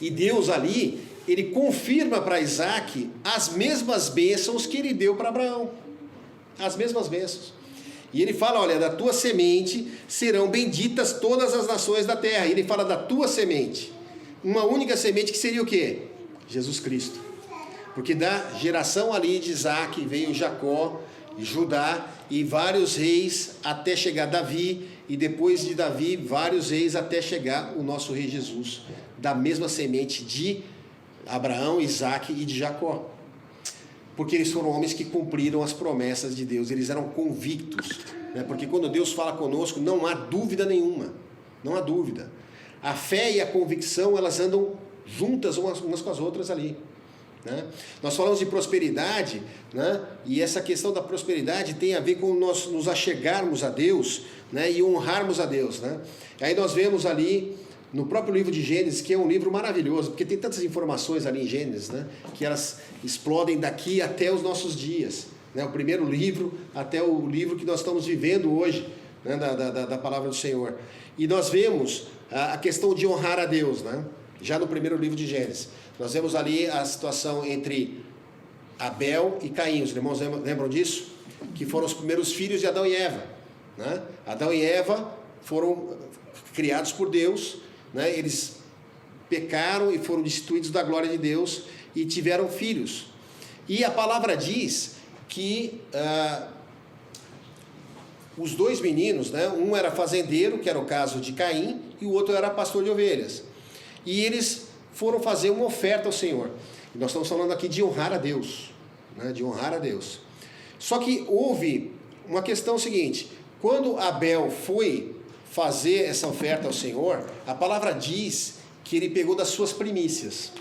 E Deus ali, ele confirma para Isaac as mesmas bênçãos que ele deu para Abraão. As mesmas bênçãos. E ele fala, olha, da tua semente serão benditas todas as nações da terra. E ele fala da tua semente. Uma única semente que seria o quê? Jesus Cristo. Porque da geração ali de Isaac veio Jacó, Judá e vários reis até chegar Davi. E depois de Davi, vários reis até chegar o nosso rei Jesus. Da mesma semente de Abraão, Isaac e de Jacó. Porque eles foram homens que cumpriram as promessas de Deus, eles eram convictos, né? Porque quando Deus fala conosco, não há dúvida nenhuma, não há dúvida. A fé e a convicção, elas andam juntas umas com as outras ali, né? Nós falamos de prosperidade, né? E essa questão da prosperidade tem a ver com nós nos achegarmos a Deus, né? E honrarmos a Deus, né? Aí nós vemos ali no próprio livro de Gênesis, que é um livro maravilhoso, porque tem tantas informações ali em Gênesis, né, que elas explodem daqui até os nossos dias, né, o primeiro livro até o livro que nós estamos vivendo hoje, né, da palavra do Senhor. E nós vemos a questão de honrar a Deus, né, já no primeiro livro de Gênesis. Nós vemos ali a situação entre Abel e Caim. Os irmãos lembram disso? Que foram os primeiros filhos de Adão e Eva, né? Adão e Eva foram criados por Deus, né? Eles pecaram e foram destituídos da glória de Deus e tiveram filhos. E a palavra diz que os dois meninos, né? Um era fazendeiro, que era o caso de Caim, e o outro era pastor de ovelhas. E eles foram fazer uma oferta ao Senhor. E nós estamos falando aqui de honrar a Deus, né? De honrar a Deus. Só que houve uma questão seguinte: quando Abel foi fazer essa oferta ao Senhor, a palavra diz que ele pegou das suas primícias.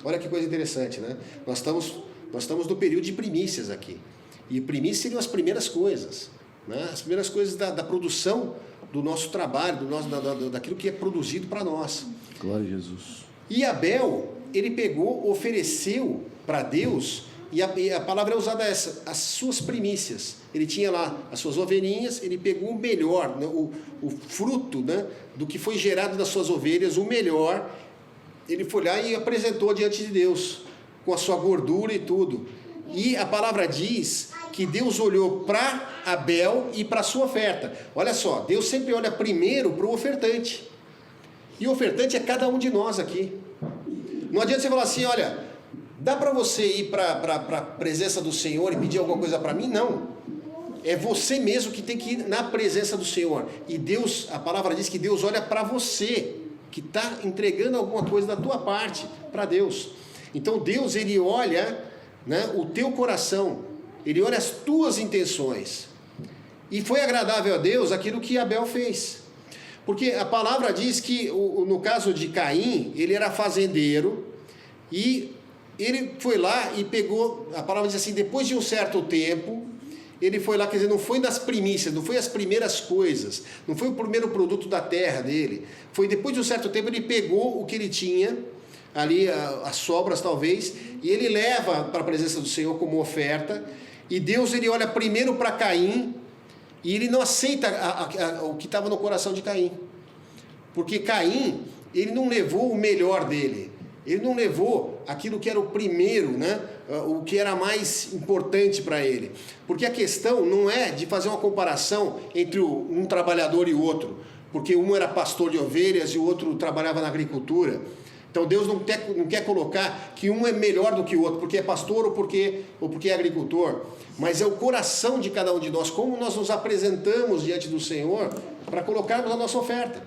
Olha que coisa interessante, né? Nós estamos no período de primícias aqui. E primícias seriam as primeiras coisas, né? As primeiras coisas da produção do nosso trabalho, daquilo que é produzido para nós. Glória a Jesus. E Abel, ele pegou, ofereceu para Deus, e a palavra é usada essa, as suas primícias. Ele tinha lá as suas ovelhinhas, ele pegou o melhor, né, o fruto, né, do que foi gerado das suas ovelhas, o melhor, ele foi lá e apresentou diante de Deus, com a sua gordura e tudo. E a palavra diz que Deus olhou para Abel e para a sua oferta. Olha só, Deus sempre olha primeiro para o ofertante. E o ofertante é cada um de nós aqui. Não adianta você falar assim, olha, dá para você ir para a presença do Senhor e pedir alguma coisa para mim? Não. É você mesmo que tem que ir na presença do Senhor. E Deus, a palavra diz que Deus olha para você, que está entregando alguma coisa da tua parte para Deus. Então Deus, ele olha, né, o teu coração, ele olha as tuas intenções. E foi agradável a Deus aquilo que Abel fez. Porque a palavra diz que, no caso de Caim, ele era fazendeiro e ele foi lá e pegou, a palavra diz assim, depois de um certo tempo, ele foi lá, quer dizer, não foi das primícias, não foi as primeiras coisas, não foi o primeiro produto da terra dele, foi depois de um certo tempo ele pegou o que ele tinha, ali as sobras talvez, e ele leva para a presença do Senhor como oferta, e Deus ele olha primeiro para Caim, e ele não aceita o que estava no coração de Caim, porque Caim, ele não levou o melhor dele, ele não levou aquilo que era o primeiro, né? O que era mais importante para ele. Porque a questão não é de fazer uma comparação entre um trabalhador e o outro, porque um era pastor de ovelhas e o outro trabalhava na agricultura. Então Deus não quer colocar que um é melhor do que o outro, porque é pastor ou porque é agricultor. Mas é o coração de cada um de nós, como nós nos apresentamos diante do Senhor para colocarmos a nossa oferta.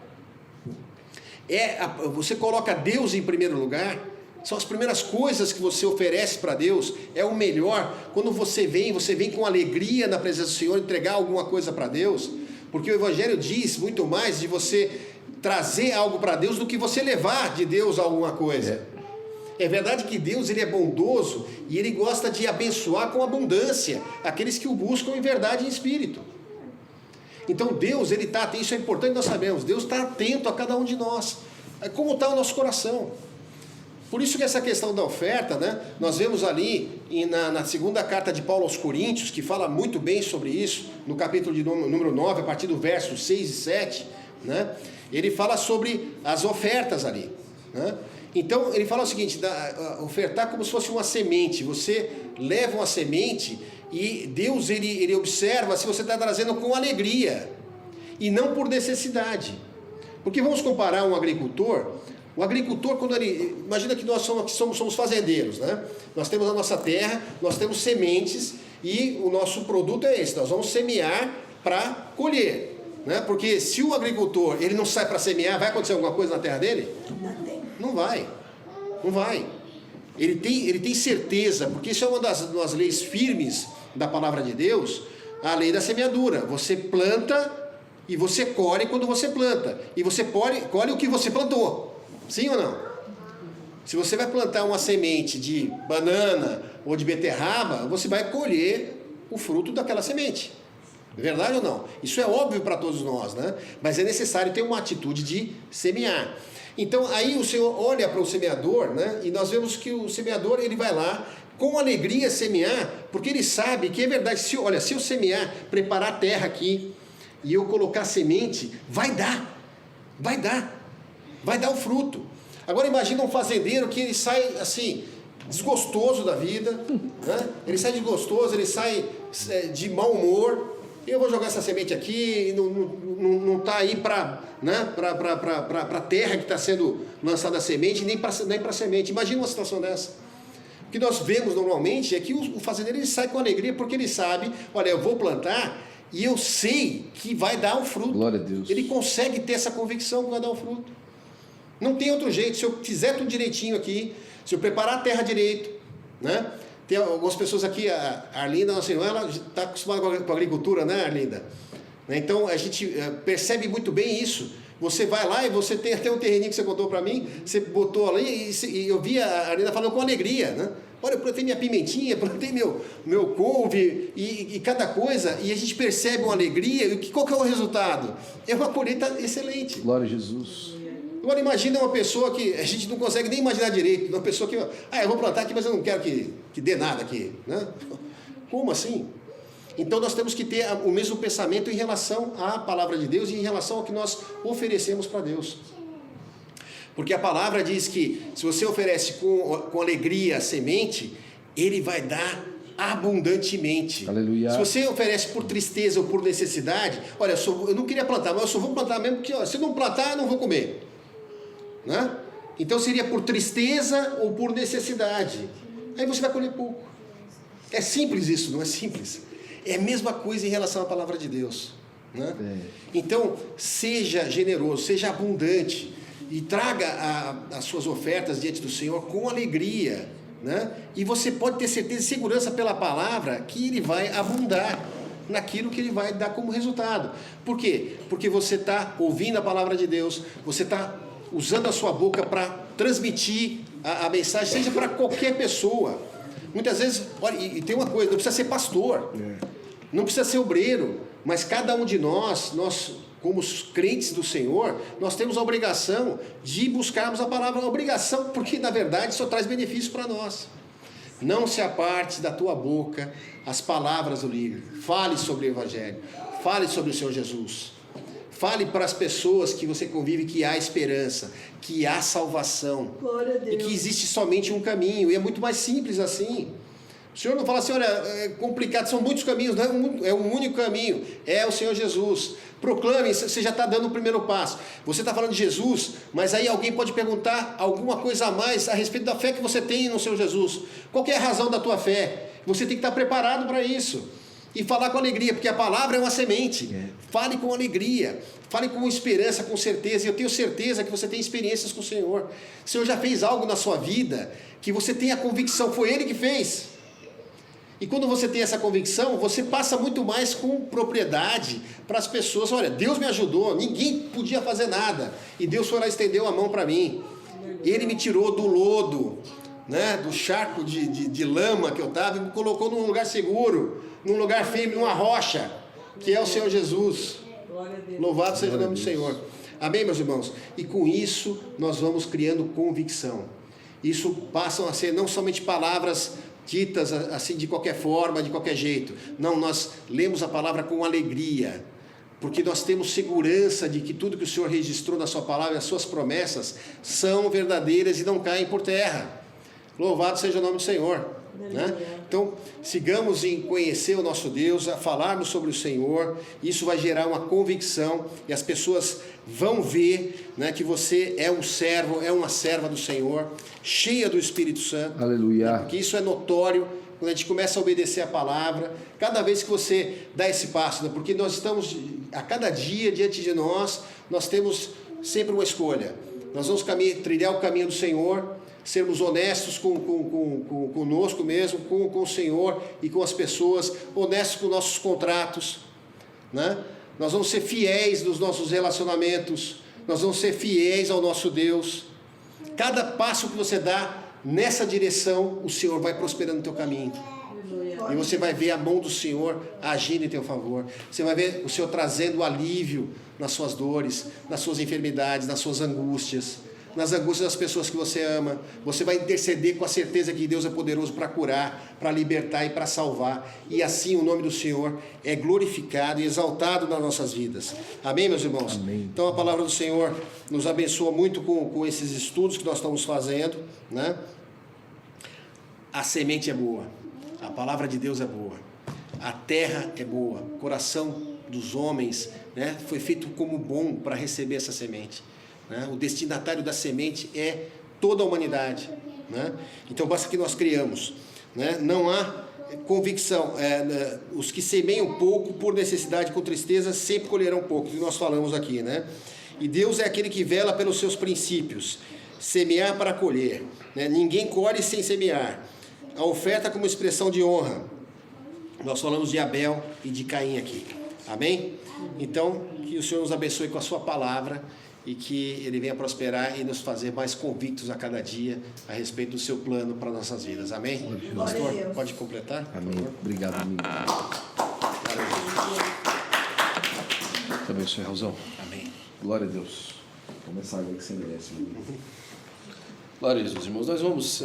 Você coloca Deus em primeiro lugar, são as primeiras coisas que você oferece para Deus, é o melhor. Quando você vem com alegria na presença do Senhor, entregar alguma coisa para Deus, porque o Evangelho diz muito mais de você trazer algo para Deus do que você levar de Deus alguma coisa. É verdade que Deus ele é bondoso e Ele gosta de abençoar com abundância aqueles que o buscam em verdade e em espírito. Então Deus, Ele está atento, isso é importante nós sabemos, Deus está atento a cada um de nós, como está o nosso coração. Por isso que essa questão da oferta, né, nós vemos ali na segunda carta de Paulo aos Coríntios, que fala muito bem sobre isso, no capítulo de número 9, a partir do verso 6 e 7, né, ele fala sobre as ofertas ali, né? Então ele fala o seguinte, ofertar como se fosse uma semente. Você leva uma semente e Deus ele observa se você está trazendo com alegria e não por necessidade. Porque vamos comparar um agricultor. O agricultor, quando ele... Imagina que nós somos fazendeiros, né? Nós temos a nossa terra, nós temos sementes e o nosso produto é esse. Nós vamos semear para colher, né? Porque se o agricultor ele não sai para semear, vai acontecer alguma coisa na terra dele? Não vai. Não vai. Ele tem certeza, porque isso é uma das leis firmes da palavra de Deus, a lei da semeadura. Você planta e você colhe quando você planta. E você colhe o que você plantou. Sim ou não? Se você vai plantar uma semente de banana ou de beterraba, você vai colher o fruto daquela semente. É verdade ou não? Isso é óbvio para todos nós, né? Mas é necessário ter uma atitude de semear. Então aí o Senhor olha para o semeador, né? E nós vemos que o semeador ele vai lá com alegria semear, porque ele sabe que é verdade. Se eu semear, preparar a terra aqui e eu colocar semente, vai dar o fruto. Agora imagina um fazendeiro que ele sai assim, desgostoso da vida, né? Ele sai desgostoso, ele sai de mau humor. Eu vou jogar essa semente aqui, não está aí para, né, a terra que está sendo lançada a semente, nem para a semente. Imagina uma situação dessa. O que nós vemos normalmente é que o fazendeiro ele sai com alegria, porque ele sabe, olha, eu vou plantar e eu sei que vai dar um fruto. Glória a Deus. Ele consegue ter essa convicção que vai dar um fruto. Não tem outro jeito. Se eu fizer tudo direitinho aqui, se eu preparar a terra direito, né? Tem algumas pessoas aqui, a Arlinda, nossa irmã, ela está acostumada com a agricultura, né, Arlinda? Então a gente percebe muito bem isso. Você vai lá e você tem até um terreninho que você contou para mim, você botou ali e eu vi a Arlinda falando com alegria, né? Olha, eu plantei minha pimentinha, plantei meu couve e cada coisa, e a gente percebe uma alegria. E qual que é o resultado? É uma colheita excelente. Glória a Jesus. Agora imagina uma pessoa que a gente não consegue nem imaginar direito, uma pessoa que, eu vou plantar aqui, mas eu não quero que dê nada aqui, né? Como assim? Então nós temos que ter o mesmo pensamento em relação à palavra de Deus e em relação ao que nós oferecemos para Deus. Porque a palavra diz que se você oferece com alegria a semente, Ele vai dar abundantemente. Aleluia. Se você oferece por tristeza ou por necessidade, olha, eu não queria plantar, mas eu só vou plantar mesmo porque se eu não plantar, eu não vou comer. Né? Então seria por tristeza ou por necessidade. Aí você vai colher pouco. É simples isso, não é simples? É a mesma coisa em relação à palavra de Deus, né? Então seja generoso, seja abundante e traga as suas ofertas diante do Senhor com alegria, né? E você pode ter certeza e segurança pela palavra que Ele vai abundar naquilo que Ele vai dar como resultado. Por quê? Porque você está ouvindo a palavra de Deus, você está usando a sua boca para transmitir a mensagem, seja para qualquer pessoa. Muitas vezes, olha, e tem uma coisa, não precisa ser pastor, não precisa ser obreiro, mas cada um de nós como os crentes do Senhor, nós temos a obrigação de buscarmos a palavra, obrigação, porque na verdade só traz benefício para nós. Não se aparte da tua boca as palavras do livro, fale sobre o Evangelho, fale sobre o Senhor Jesus. Fale para as pessoas que você convive que há esperança, que há salvação. Glória a Deus. E que existe somente um caminho. E é muito mais simples assim. O Senhor não fala assim, olha, é complicado, são muitos caminhos, não é um único caminho, é o Senhor Jesus. Proclame, você já está dando o primeiro passo. Você está falando de Jesus, mas aí alguém pode perguntar alguma coisa a mais a respeito da fé que você tem no Senhor Jesus. Qual que é a razão da tua fé? Você tem que estar preparado para isso. E falar com alegria, porque a palavra é uma semente. Fale com alegria, fale com esperança, com certeza. E eu tenho certeza que você tem experiências com o Senhor. O Senhor já fez algo na sua vida que você tem a convicção, foi Ele que fez. E quando você tem essa convicção, você passa muito mais com propriedade para as pessoas. Olha, Deus me ajudou, ninguém podia fazer nada. E Deus foi lá e estendeu a mão para mim. Ele me tirou do lodo, né, do charco de lama que eu estava e me colocou num lugar seguro, num lugar firme, numa rocha, que é o Senhor Jesus. Louvado seja o nome do Senhor. Amém, meus irmãos? E com isso nós vamos criando convicção. Isso passam a ser não somente palavras ditas assim de qualquer forma, de qualquer jeito. Não, nós lemos a palavra com alegria, porque nós temos segurança de que tudo que o Senhor registrou na sua palavra, as suas promessas, são verdadeiras e não caem por terra. Louvado seja o nome do Senhor. Né? Então, sigamos em conhecer o nosso Deus, a falarmos sobre o Senhor. Isso vai gerar uma convicção e as pessoas vão ver, né, que você é um servo, é uma serva do Senhor, cheia do Espírito Santo. Aleluia. Né? Porque isso é notório quando a gente começa a obedecer a palavra, cada vez que você dá esse passo, né? Porque nós estamos, a cada dia diante de nós temos sempre uma escolha. Nós vamos trilhar o caminho do Senhor, sermos honestos conosco mesmo, com o Senhor e com as pessoas, honestos com nossos contratos, né? Nós vamos ser fiéis nos nossos relacionamentos, nós vamos ser fiéis ao nosso Deus. Cada passo que você dá nessa direção, o Senhor vai prosperando no teu caminho. E você vai ver a mão do Senhor agindo em teu favor. Você vai ver o Senhor trazendo alívio nas suas dores, nas suas enfermidades, nas suas angústias, nas angústias das pessoas que você ama. Você vai interceder com a certeza que Deus é poderoso para curar, para libertar e para salvar. E assim o nome do Senhor é glorificado e exaltado nas nossas vidas. Amém, meus irmãos? Amém. Então a palavra do Senhor nos abençoa muito com esses estudos que nós estamos fazendo, né? A semente é boa, a palavra de Deus é boa, a terra é boa, o coração dos homens, né, foi feito como bom para receber essa semente. O destinatário da semente é toda a humanidade, né? Então basta que nós criamos, né? Não há convicção, os que semeiam pouco por necessidade com tristeza sempre colherão pouco, que nós falamos aqui, né? E Deus é aquele que vela pelos seus princípios, semear para colher, né? Ninguém colhe sem semear. A oferta como expressão de honra. Nós falamos de Abel e de Caim aqui, amém? Então que o Senhor nos abençoe com a sua palavra e que Ele venha prosperar e nos fazer mais convictos a cada dia a respeito do seu plano para nossas vidas. Amém? Pastor, pode completar? Amém. Obrigado, amigo. Deus abençoe, Raulzão. Amém. Glória a Deus. Toma essa água que você merece, amigo. Glória a Jesus, irmãos. Nós vamos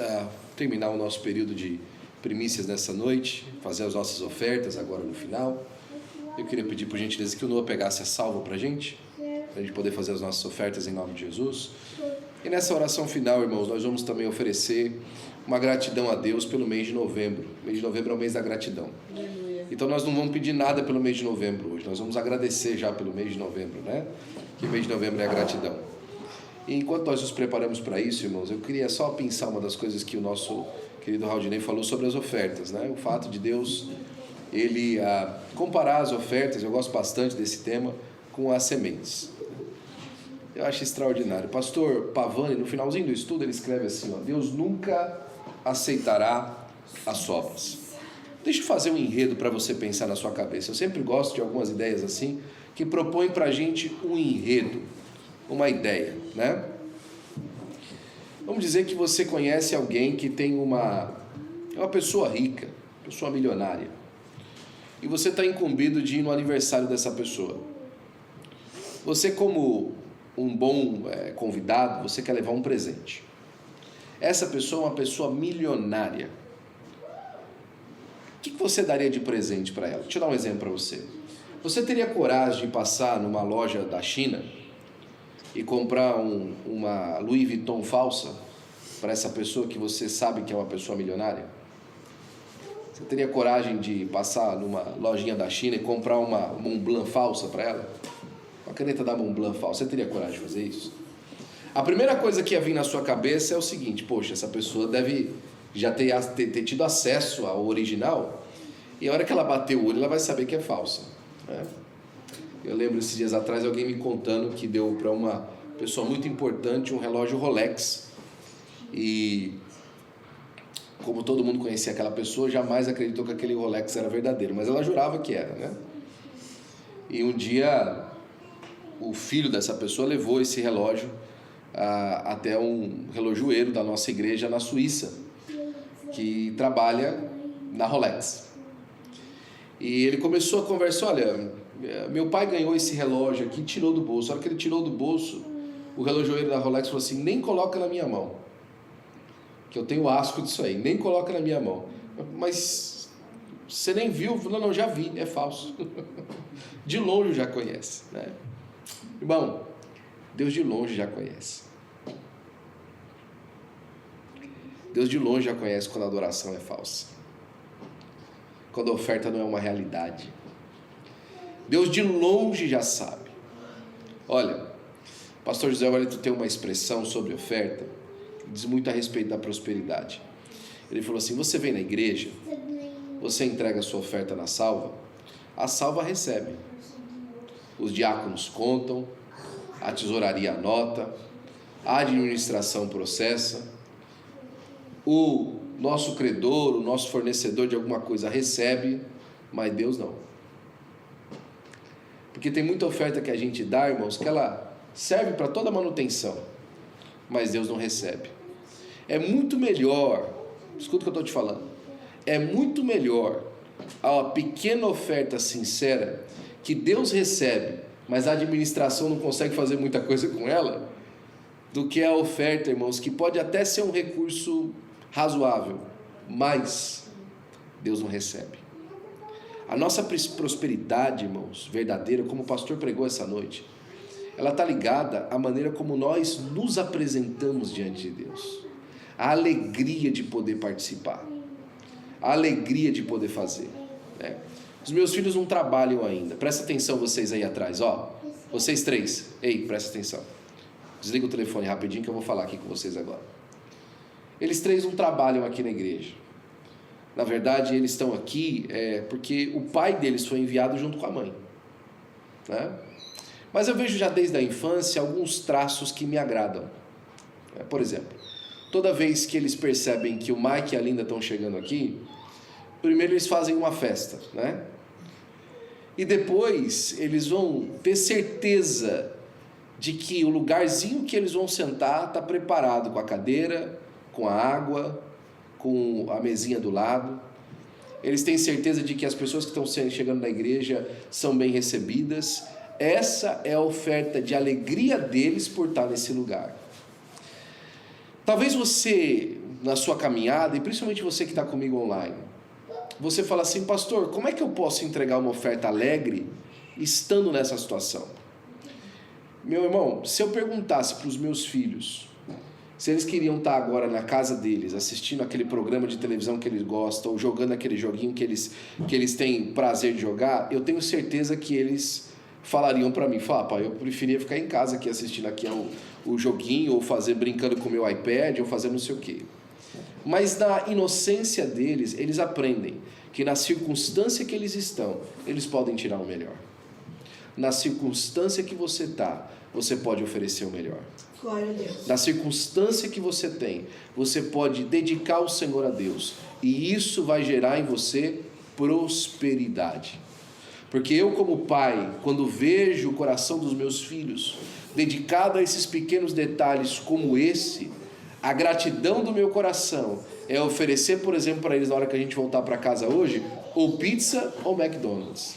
terminar o nosso período de primícias nessa noite, fazer as nossas ofertas agora no final. Eu queria pedir, por gentileza, que o Noah pegasse a salva para a gente poder fazer as nossas ofertas em nome de Jesus. E nessa oração final, irmãos, nós vamos também oferecer uma gratidão a Deus pelo mês de novembro. O mês de novembro é o mês da gratidão. Então nós não vamos pedir nada pelo mês de novembro hoje, nós vamos agradecer já pelo mês de novembro, né? Que o mês de novembro é a gratidão. E enquanto nós nos preparamos para isso, irmãos, eu queria só pensar uma das coisas que o nosso querido Raudinei falou sobre as ofertas, né? O fato de Deus, Ele comparar as ofertas, eu gosto bastante desse tema, com as sementes. Eu acho extraordinário. O pastor Pavani, no finalzinho do estudo, ele escreve assim, ó: Deus nunca aceitará as sobras. Deixa eu fazer um enredo para você pensar na sua cabeça. Eu sempre gosto de algumas ideias assim, que propõem para a gente um enredo, uma ideia, né? Vamos dizer que você conhece alguém que tem uma pessoa rica, pessoa milionária, e você está incumbido de ir no aniversário dessa pessoa. Você, como um bom convidado, você quer levar um presente. Essa pessoa é uma pessoa milionária. O que você daria de presente para ela? Deixa eu dar um exemplo para você. Você teria coragem de passar numa loja da China e comprar uma Louis Vuitton falsa para essa pessoa que você sabe que é uma pessoa milionária? Você teria coragem de passar numa lojinha da China e comprar uma Montblanc falsa para ela? Uma caneta da Montblanc falsa, você teria coragem de fazer isso? A primeira coisa que ia vir na sua cabeça é o seguinte: poxa, essa pessoa deve já ter tido acesso ao original, e a hora que ela bater o olho, ela vai saber que é falsa, né? Eu lembro esses dias atrás alguém me contando que deu para uma pessoa muito importante um relógio Rolex, e como todo mundo conhecia aquela pessoa, jamais acreditou que aquele Rolex era verdadeiro, mas ela jurava que era, né? E um dia o filho dessa pessoa levou esse relógio até um relojoeiro da nossa igreja na Suíça, que trabalha na Rolex. E ele começou a conversar: olha, meu pai ganhou esse relógio aqui, tirou do bolso. A hora que ele tirou do bolso, o relojoeiro da Rolex falou assim: nem coloca na minha mão, que eu tenho asco disso aí, nem coloca na minha mão. Mas você nem viu? Não, já vi, é falso. De longe já conhece, né? Irmão, Deus de longe já conhece. Deus de longe já conhece quando a adoração é falsa, quando a oferta não é uma realidade. Deus de longe já sabe. Olha, pastor José Wellington tem uma expressão sobre oferta que diz muito a respeito da prosperidade. Ele falou assim: você vem na igreja, você entrega a sua oferta na salva, a salva recebe, os diáconos contam, a tesouraria anota, a administração processa, o nosso credor, o nosso fornecedor de alguma coisa recebe, mas Deus não. Porque tem muita oferta que a gente dá, irmãos, que ela serve para toda a manutenção, mas Deus não recebe. É muito melhor, escuta o que eu estou te falando, é muito melhor a pequena oferta sincera que Deus recebe, mas a administração não consegue fazer muita coisa com ela, do que a oferta, irmãos, que pode até ser um recurso razoável, mas Deus não recebe. A nossa prosperidade, irmãos, verdadeira, como o pastor pregou essa noite, ela está ligada à maneira como nós nos apresentamos diante de Deus, a alegria de poder participar, a alegria de poder fazer, né? Os meus filhos não trabalham ainda, presta atenção vocês aí atrás, ó, vocês três, ei, presta atenção, desliga o telefone rapidinho que eu vou falar aqui com vocês agora. Eles três não trabalham aqui na igreja. Na verdade, eles estão aqui porque o pai deles foi enviado junto com a mãe, né? Mas eu vejo já desde a infância alguns traços que me agradam. Por exemplo, toda vez que eles percebem que o Mike e a Linda estão chegando aqui, primeiro eles fazem uma festa, né? E depois eles vão ter certeza de que o lugarzinho que eles vão sentar está preparado com a cadeira, com a água, com a mesinha do lado. Eles têm certeza de que as pessoas que estão chegando na igreja são bem recebidas. Essa é a oferta de alegria deles por estar nesse lugar. Talvez você, na sua caminhada, e principalmente você que está comigo online, você fala assim: pastor, como é que eu posso entregar uma oferta alegre estando nessa situação? Meu irmão, se eu perguntasse para os meus filhos se eles queriam estar agora na casa deles, assistindo aquele programa de televisão que eles gostam, ou jogando aquele joguinho que eles têm prazer de jogar, eu tenho certeza que eles falariam para mim: pai, eu preferia ficar em casa aqui assistindo aqui o joguinho, ou brincando com o meu iPad, ou fazer não sei o quê. Mas na inocência deles, eles aprendem que na circunstância que eles estão, eles podem tirar o melhor. Na circunstância que você está, você pode oferecer o melhor. Glória a Deus. Na circunstância que você tem, você pode dedicar o Senhor a Deus, e isso vai gerar em você prosperidade. Porque eu, como pai, quando vejo o coração dos meus filhos dedicado a esses pequenos detalhes como esse, a gratidão do meu coração é oferecer, por exemplo, para eles, na hora que a gente voltar para casa hoje, ou pizza ou McDonald's,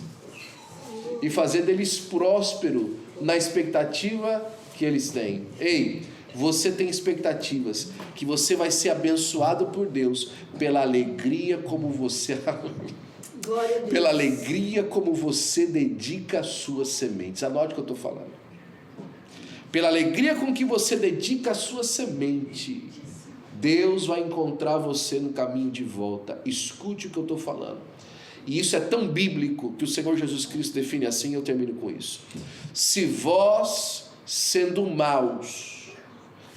e fazer deles próspero na expectativa que eles têm. Ei, você tem expectativas que você vai ser abençoado por Deus pela alegria como você Glória a Deus. pela alegria como você dedica as suas sementes. Anote o que eu estou falando. Pela alegria com que você dedica a sua semente, Deus vai encontrar você no caminho de volta. Escute o que eu estou falando. E isso é tão bíblico que o Senhor Jesus Cristo define assim, e eu termino com isso. Se vós, sendo maus,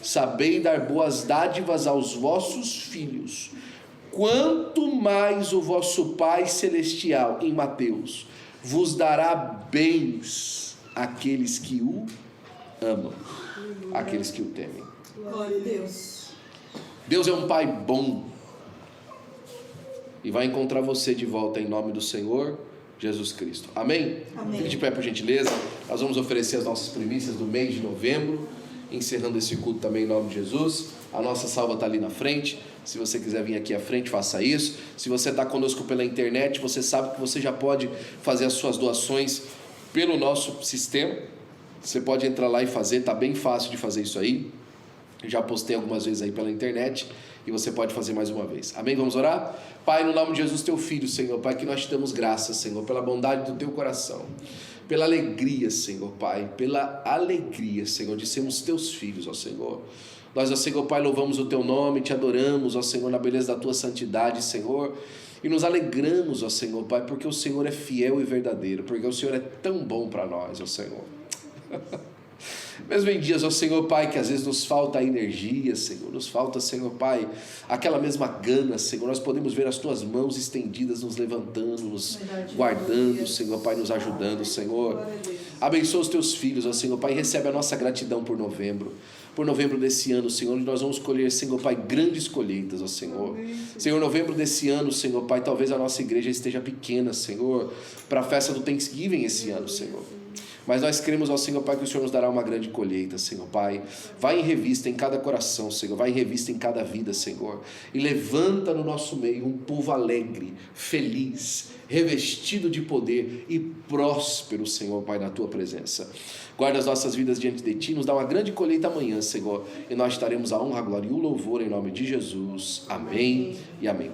sabeis dar boas dádivas aos vossos filhos, quanto mais o vosso Pai Celestial, em Mateus, vos dará bens àqueles que o amam, àqueles que o temem. Glória a Deus. Deus é um Pai bom e vai encontrar você de volta em nome do Senhor Jesus Cristo. Amém? Amém. Fique de pé, por gentileza. Nós vamos oferecer as nossas primícias do mês de novembro, encerrando esse culto também em nome de Jesus. A nossa salva está ali na frente. Se você quiser vir aqui à frente, faça isso. Se você está conosco pela internet, você sabe que você já pode fazer as suas doações pelo nosso sistema. Você pode entrar lá e fazer, está bem fácil de fazer isso aí. Já postei algumas vezes aí pela internet e você pode fazer mais uma vez. Amém? Vamos orar? Pai, no nome de Jesus, teu Filho, Senhor, Pai, que nós te damos graças, Senhor, pela bondade do teu coração, pela alegria, Senhor, Pai, pela alegria, Senhor, de sermos teus filhos, ó Senhor. Nós, ó Senhor, Pai, louvamos o teu nome, te adoramos, ó Senhor, na beleza da tua santidade, Senhor, e nos alegramos, ó Senhor, Pai, porque o Senhor é fiel e verdadeiro, porque o Senhor é tão bom para nós, ó Senhor. Mesmo em dias, ó Senhor Pai, que às vezes nos falta energia, Senhor, nos falta, Senhor Pai, aquela mesma gana, Senhor, nós podemos ver as tuas mãos estendidas, nos levantando, nos guardando, Senhor Pai, nos ajudando, Senhor. Abençoa os teus filhos, ó Senhor Pai, recebe a nossa gratidão por novembro desse ano, Senhor, onde nós vamos colher, Senhor Pai, grandes colheitas, ó Senhor. Senhor, novembro desse ano, Senhor Pai, talvez a nossa igreja esteja pequena, Senhor, para a festa do Thanksgiving esse ano, Senhor. Mas nós cremos, ó Senhor Pai, que o Senhor nos dará uma grande colheita, Senhor Pai. Vai em revista em cada coração, Senhor. Vai em revista em cada vida, Senhor. E levanta no nosso meio um povo alegre, feliz, revestido de poder e próspero, Senhor Pai, na Tua presença. Guarda as nossas vidas diante de Ti. Nos dá uma grande colheita amanhã, Senhor. E nós estaremos a honra, a glória e o louvor em nome de Jesus. Amém e amém.